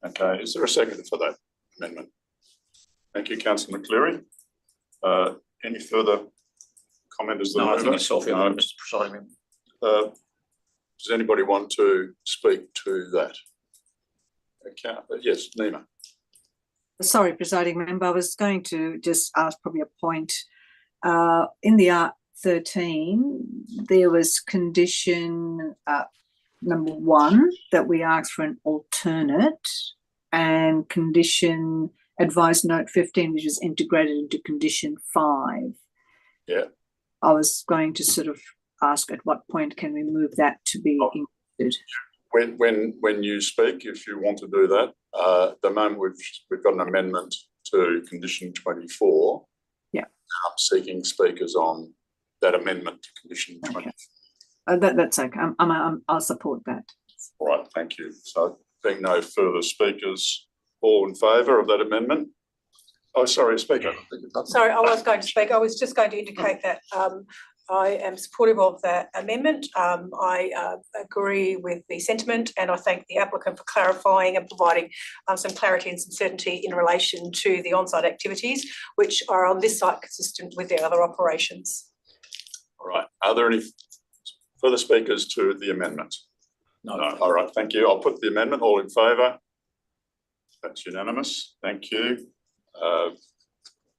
Okay, is there a second for that amendment? Thank you, Councillor McCleary. Any further comment as the No, mover? I think it's self-evident, Mr. Presiding Member. Does anybody want to speak to that? Okay, yes, Nima. Sorry, Presiding Member, I was going to just ask probably a point. In the R13, there was condition number 1 that we asked for an alternate, and condition advised note 15, which is integrated into condition 5. Yeah. I was going to sort of ask at what point can we move that to be included? When you speak, if you want to do that, at the moment we've got an amendment to condition 24. Yeah. I'm seeking speakers on that amendment to condition 24. That's okay. I'll support that. All right, thank you. So, being no further speakers, all in favour of that amendment? Oh, sorry, speaker. Sorry, I was going to speak. I was just going to indicate that I am supportive of that amendment. I agree with the sentiment, and I thank the applicant for clarifying and providing some clarity and some certainty in relation to the on-site activities, which are on this site consistent with their other operations. All right. Are there any further speakers to the amendment? No. All right, thank you. I'll put the amendment. All in favour? That's unanimous. Thank you.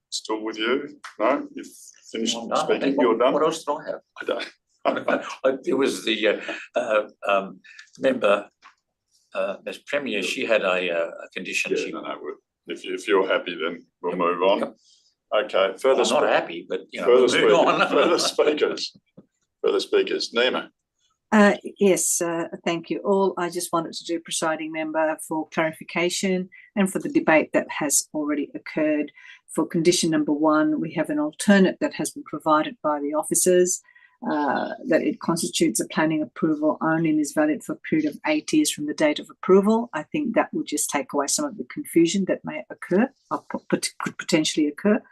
Still with you? No? You've finished speaking? You're done? What else did I have? I don't. It was the member, Ms. Premier, she had a condition. Yeah, no. If you're happy, then we'll move on. Yep. Okay. Further. I'm not happy, but you know, further move on. Further speakers. Nima. Yes, thank you all. I just wanted to do, presiding member, for clarification and for the debate that has already occurred. For condition number 1, we have an alternate that has been provided by the officers, that it constitutes a planning approval only and is valid for a period of 8 years from the date of approval. I think that would just take away some of the confusion that may occur or could potentially occur.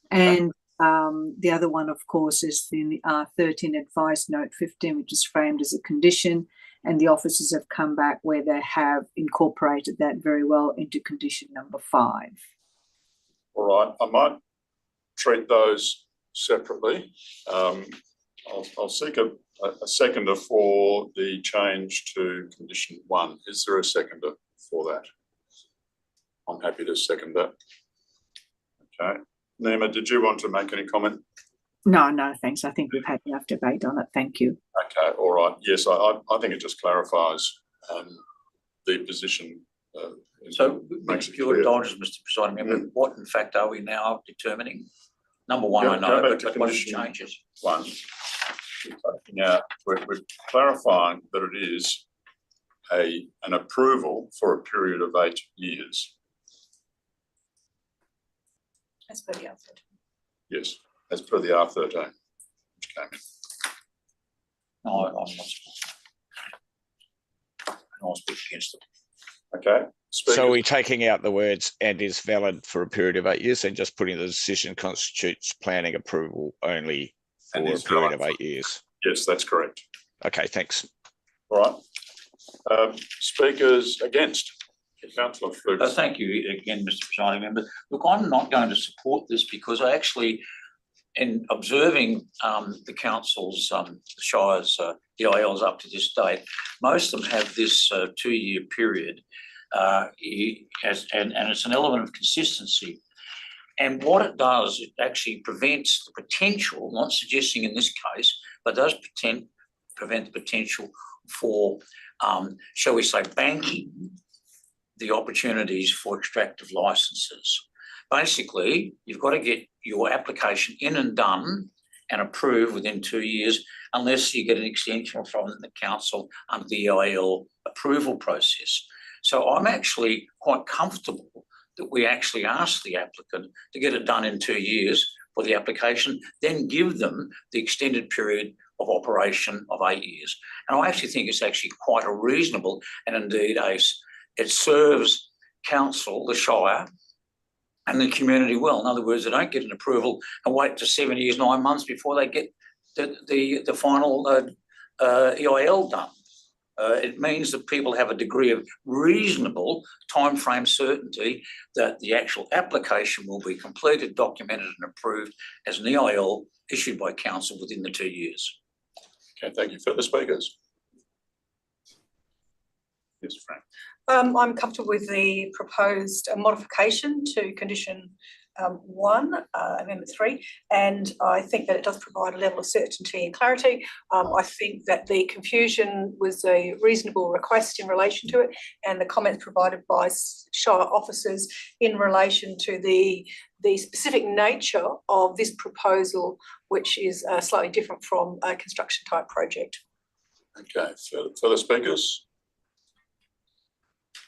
And the other one, of course, is in the R13 advice note 15, which is framed as a condition, and the officers have come back where they have incorporated that very well into condition number 5. All right, I might treat those separately. I'll seek a seconder for the change to condition 1. Is there a seconder for that? I'm happy to second that. Okay. Nima, did you want to make any comment? No, thanks. I think we've had enough debate on it. Thank you. Okay, all right. Yes, I think it just clarifies the position. So, makes it your clear. indulgence, Mr. Presiding Member, what in fact are we now determining? Number 1, Go- I go know, back but to what condition changes? 1. We're clarifying that it is an approval for a period of 8 years. As per the R13. Yes, as per the R13, which came in. No, I'm not. I'll speak against it. Okay. So Speakers? we're taking out the words "and is valid for a period of 8 years" and just putting the decision constitutes planning approval only for And a is period valid of 8 years. Yes, that's correct. Okay, thanks. All right. Speakers against? Councillor Fluke. Thank you again, Mr. Presiding Member. Look, I'm not going to support this because I actually, in observing the council's, the Shire's EILs up to this date, most of them have this 2-year period, and it's an element of consistency. And what it does, it actually prevents the potential, not suggesting in this case, but does prevent the potential for, shall we say, banking the opportunities for extractive licenses. Basically, you've got to get your application in and done and approved within 2 years, unless you get an extension from the council under the EIL approval process. So I'm actually quite comfortable that we actually ask the applicant to get it done in 2 years for the application, then give them the extended period of operation of 8 years. And I actually think it's actually quite a reasonable, and indeed it serves council, the Shire, and the community well. In other words, they don't get an approval and wait to 7 years, 9 months before they get the final EIL done. It means that people have a degree of reasonable timeframe certainty that the actual application will be completed, documented and approved as an EIL issued by council within the 2 years. Okay, thank you. Further speakers? Yes, Frank. I'm comfortable with the proposed modification to condition 1, Amendment 3, and I think that it does provide a level of certainty and clarity. I think that the confusion was a reasonable request in relation to it, and the comments provided by Shire officers in relation to the specific nature of this proposal, which is slightly different from a construction type project. Okay, further speakers?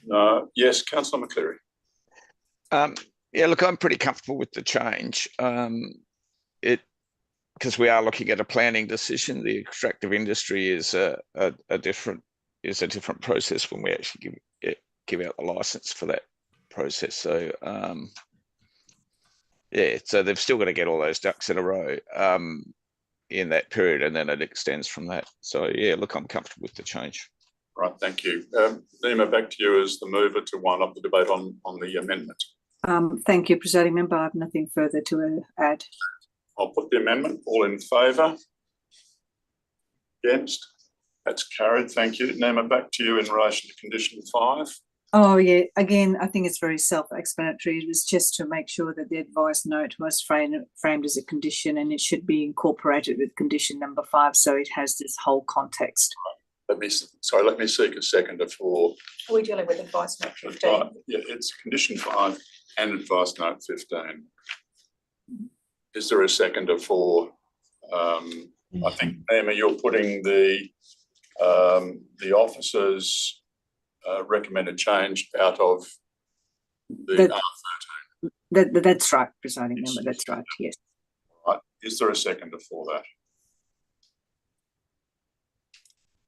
No. Yes, Councillor McCleary. Yeah, look, I'm pretty comfortable with the change. Because we are looking at a planning decision. The extractive industry is a different process when we actually give out the license for that process. So yeah, so they've still got to get all those ducks in a row in that period, and then it extends from that. So yeah, look, I'm comfortable with the change. Right, thank you. Nima, back to you as the mover to wind up the debate on the amendment. Thank you, Presiding Member. I have nothing further to add. I'll put the amendment. All in favour? Against? That's carried. Thank you. Nima, back to you in relation to condition 5. Oh, yeah. Again, I think it's very self-explanatory. It was just to make sure that the advice note was framed as a condition, and it should be incorporated with condition number 5, so it has this whole context. Let me seek a seconder for. Are we dealing with advice note 15? Yeah, it's condition 5 and advice note 15. Is there a seconder for? I think, Nima, you're putting the The officers recommended change out of the That's right, presiding member, that's right, yes. Right. Is there a seconder for that?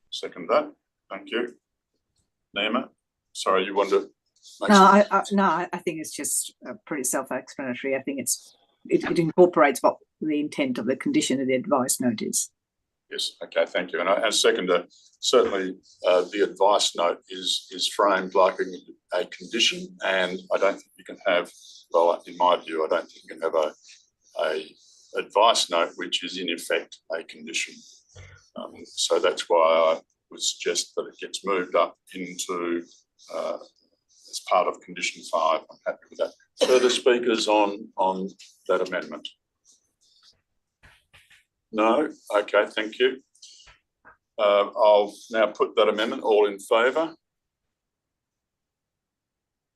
Second that. Thank you. Nima, sorry, you want to make I think it's just pretty self-explanatory. I think it incorporates what the intent of the condition of the advice note is. Yes, okay, thank you. And as seconder, certainly the advice note is framed like a condition, and I don't think you can have, well, in my view, I don't think you can have a advice note which is in effect a condition. So that's why I would suggest that it gets moved up into as part of condition 5. I'm happy with that. Further speakers on that amendment? No? Okay, thank you. I'll now put that amendment. All in favour?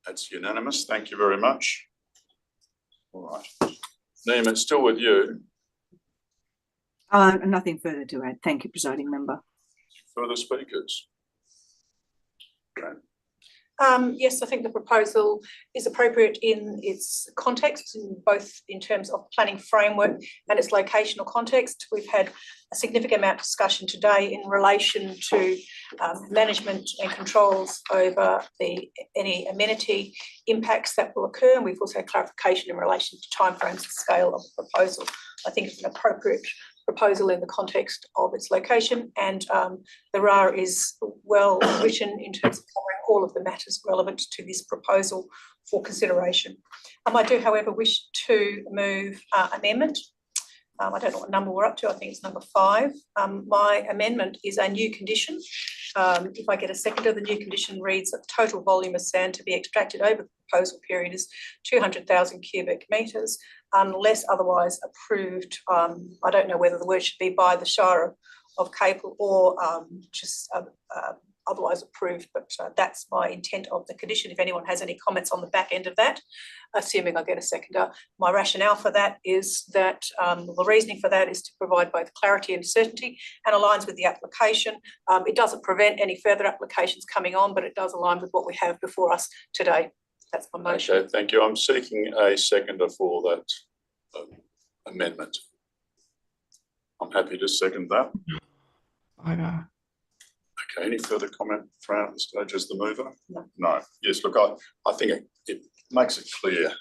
That's unanimous. Thank you very much. All right. Neem, it's still with you. Nothing further to add. Thank you, presiding member. Further speakers? Okay. Yes, I think the proposal is appropriate in its context, both in terms of planning framework and its locational context. We've had a significant amount of discussion today in relation to management and controls over any amenity impacts that will occur, and we've also had clarification in relation to timeframes and scale of the proposal. I think it's an appropriate proposal in the context of its location, and the RAR is well written in terms of covering all of the matters relevant to this proposal for consideration. I do, however, wish to move amendment. I don't know what number we're up to. I think it's number 5. My amendment is a new condition. If I get a seconder, the new condition reads that the total volume of sand to be extracted over the proposal period is 200,000 cubic metres, unless otherwise approved. I don't know whether the word should be by the Shire of Capel or just otherwise approved, but that's my intent of the condition. If anyone has any comments on the back end of that, assuming I get a seconder. My rationale for that is that the reasoning for that is to provide both clarity and certainty, and aligns with the application. It doesn't prevent any further applications coming on, but it does align with what we have before us today. That's my motion. Okay, thank you. I'm seeking a seconder for that amendment. I'm happy to second that. Okay, any further comment, Fran, at this stage as the mover? No. Yes, look, I think it makes it clear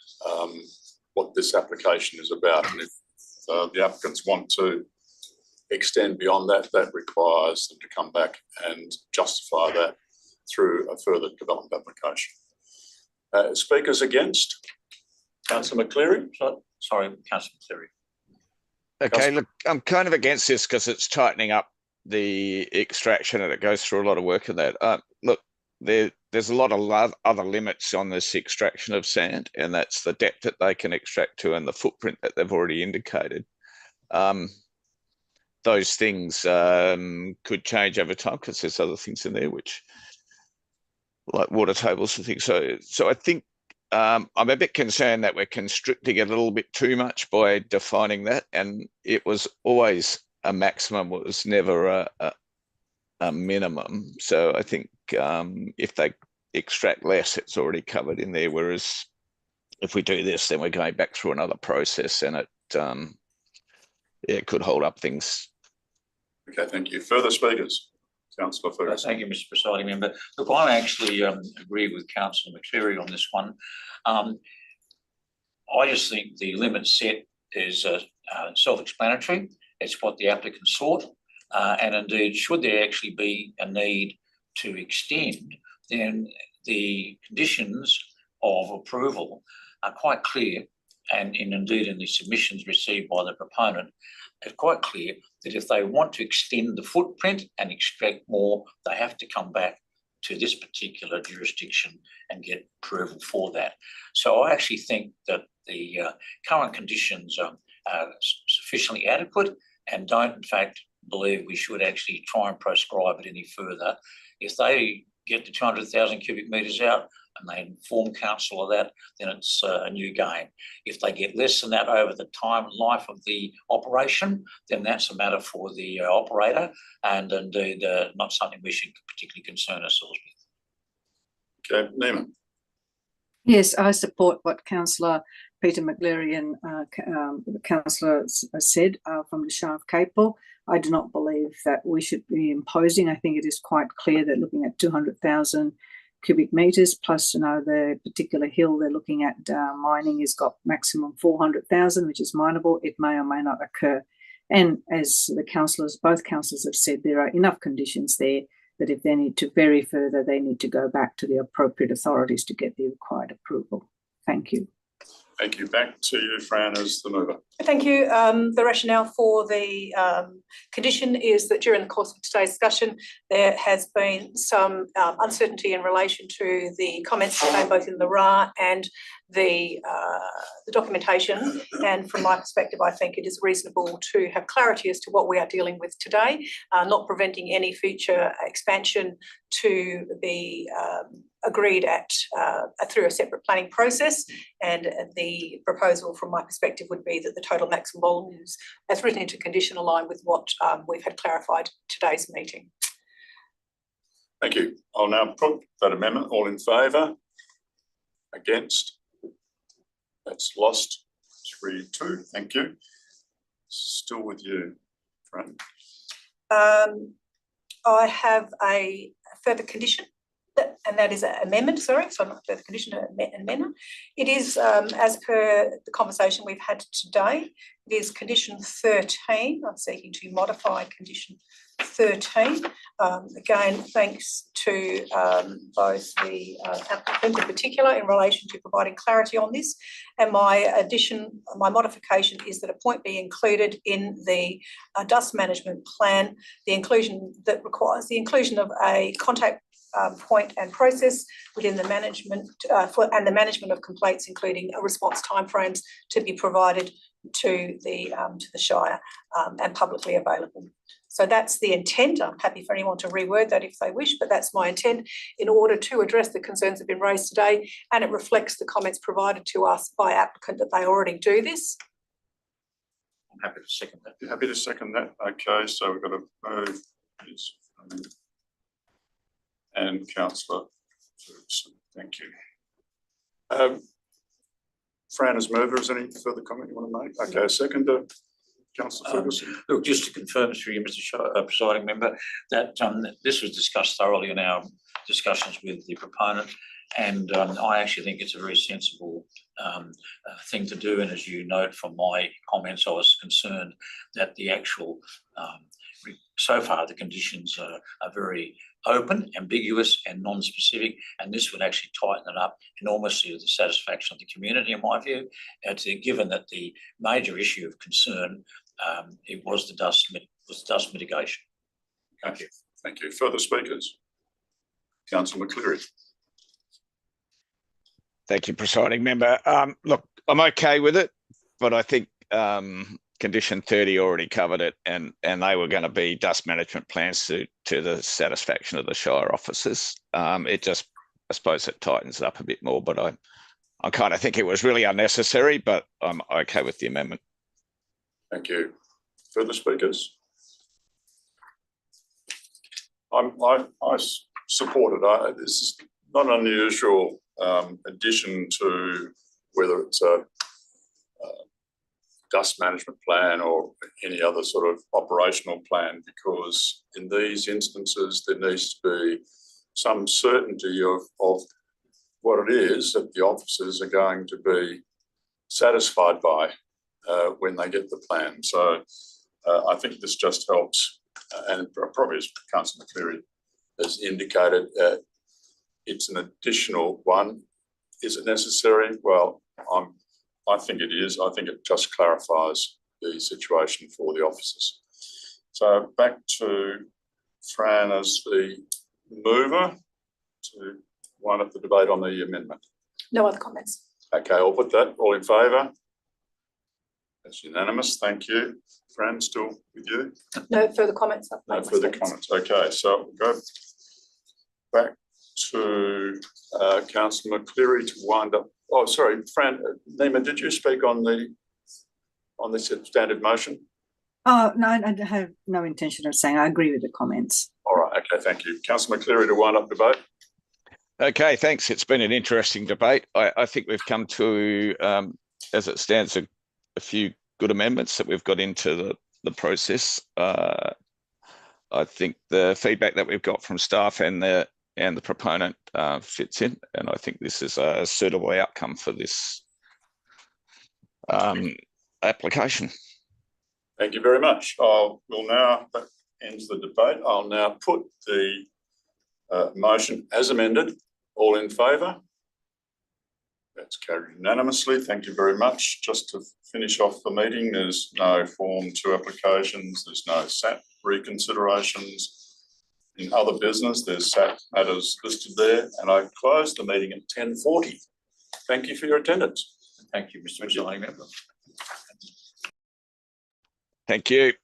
what this application is about, and if the applicants want to extend beyond that, that requires them to come back and justify that through a further development application. Speakers against? Councillor McCleary? Sorry, Councillor McCleary. Okay, look, I'm kind of against this because it's tightening up the extraction and it goes through a lot of work in that. Look, there's a lot of other limits on this extraction of sand, and that's the depth that they can extract to and the footprint that they've already indicated. Those things could change over time because there's other things in there which, like water tables and things. So I think I'm a bit concerned that we're constricting it a little bit too much by defining that, and it was always a maximum, it was never a minimum. So I think if they extract less, it's already covered in there, whereas if we do this, then we're going back through another process, and it could hold up things. Okay, thank you. Further speakers? Councillor Ferguson. Thank you, Mr. Presiding Member. Look, I actually agree with Councillor McCleary on this one. I just think the limit set is self-explanatory. It's what the applicant sought, and indeed, should there actually be a need to extend, then the conditions of approval are quite clear, and indeed in the submissions received by the proponent, it's quite clear that if they want to extend the footprint and extract more, they have to come back to this particular jurisdiction and get approval for that. So I actually think that the current conditions are sufficiently adequate, and don't in fact believe we should actually try and proscribe it any further. If they get the 200,000 cubic metres out and they inform council of that, then it's a new game. If they get less than that over the time and life of the operation, then that's a matter for the operator, and indeed not something we should particularly concern ourselves with. Okay, Nima. Yes, I support what Councillor Peter McLeary and Councillor said from the Shire of Capel. I do not believe that we should be imposing. I think it is quite clear that looking at 200,000 cubic metres plus, the particular hill they're looking at mining has got maximum 400,000, which is mineable. It may or may not occur. And as both councillors have said, there are enough conditions there that if they need to vary further, they need to go back to the appropriate authorities to get the required approval. Thank you. Thank you. Back to you, Fran, as the mover. Thank you. The rationale for the condition is that during the course of today's discussion, there has been some uncertainty in relation to the comments contained both in the RA and the documentation. And from my perspective, I think it is reasonable to have clarity as to what we are dealing with today, not preventing any future expansion to be agreed at through a separate planning process. And the proposal from my perspective would be that the total maximum volumes as written into condition align with what we've had clarified today's meeting. Thank you. I'll now put that amendment. All in favour? Against? That's lost. 3-2. Thank you. Still with you, Fran. I have a further condition, and that is an amendment, sorry, so not further condition, an amendment. It is, as per the conversation we've had today, it is condition 13. I'm seeking to modify condition 13. Again, thanks to both the applicant in particular in relation to providing clarity on this. And my modification is that a point be included in the dust management plan, the inclusion that requires the inclusion of a contact point and process within the management and the management of complaints, including response timeframes to be provided to the Shire and publicly available. So that's the intent. I'm happy for anyone to reword that if they wish, but that's my intent in order to address the concerns that have been raised today, and it reflects the comments provided to us by applicant that they already do this. I'm happy to second that. You're happy to second that? Okay, so we've got to move. And Councillor Ferguson, thank you. Fran as mover, is there any further comment you want to make? Okay, seconder, Councillor Ferguson. Look, just to confirm through you, Mr. Presiding Member, that this was discussed thoroughly in our discussions with the proponent, and I actually think it's a very sensible thing to do. And as you note from my comments, I was concerned that the actual, so far the conditions are very open, ambiguous and non-specific, and this would actually tighten it up enormously to the satisfaction of the community, in my view, given that the major issue of concern it was the dust mitigation. Thank you. Thank you. Further speakers? Councillor McLeary. Thank you, Presiding Member. Look, I'm okay with it, but I think condition 30 already covered it, and they were going to be dust management plans to the satisfaction of the Shire officers. It just, I suppose it tightens it up a bit more, but I kind of think it was really unnecessary, but I'm okay with the amendment. Thank you. Further speakers? I support it. This is not an unusual addition to whether it's a dust management plan or any other sort of operational plan, because in these instances there needs to be some certainty of what it is that the officers are going to be satisfied by when they get the plan. So I think this just helps, and probably as Councillor McLeary has indicated, it's an additional one. Is it necessary? Well, I think it is. I think it just clarifies the situation for the officers. So back to Fran as the mover to wind up the debate on the amendment. No other comments. Okay, I'll put that. All in favour? That's unanimous. Thank you. Fran, still with you? No further comments. No further comments. Okay, so we'll go back to Councillor McCleary to wind up. Oh, sorry, Fran, Nima, did you speak on this standard motion? Oh, no, I have no intention of saying. I agree with the comments. All right, okay, thank you. Councillor McCleary to wind up debate. Okay, thanks. It's been an interesting debate. I think we've come to, as it stands, a few good amendments that we've got into the process. I think the feedback that we've got from staff and the proponent fits in, and I think this is a suitable outcome for this application. Thank you very much. That ends the debate. I'll now put the motion as amended. All in favour? That's carried unanimously. Thank you very much. Just to finish off the meeting, there's no Form 2 applications. There's no SAT reconsiderations. In other business, there's SAT matters listed there. And I close the meeting at 10:40. Thank you for your attendance. Thank you, Mr. Presiding Member. Thank you.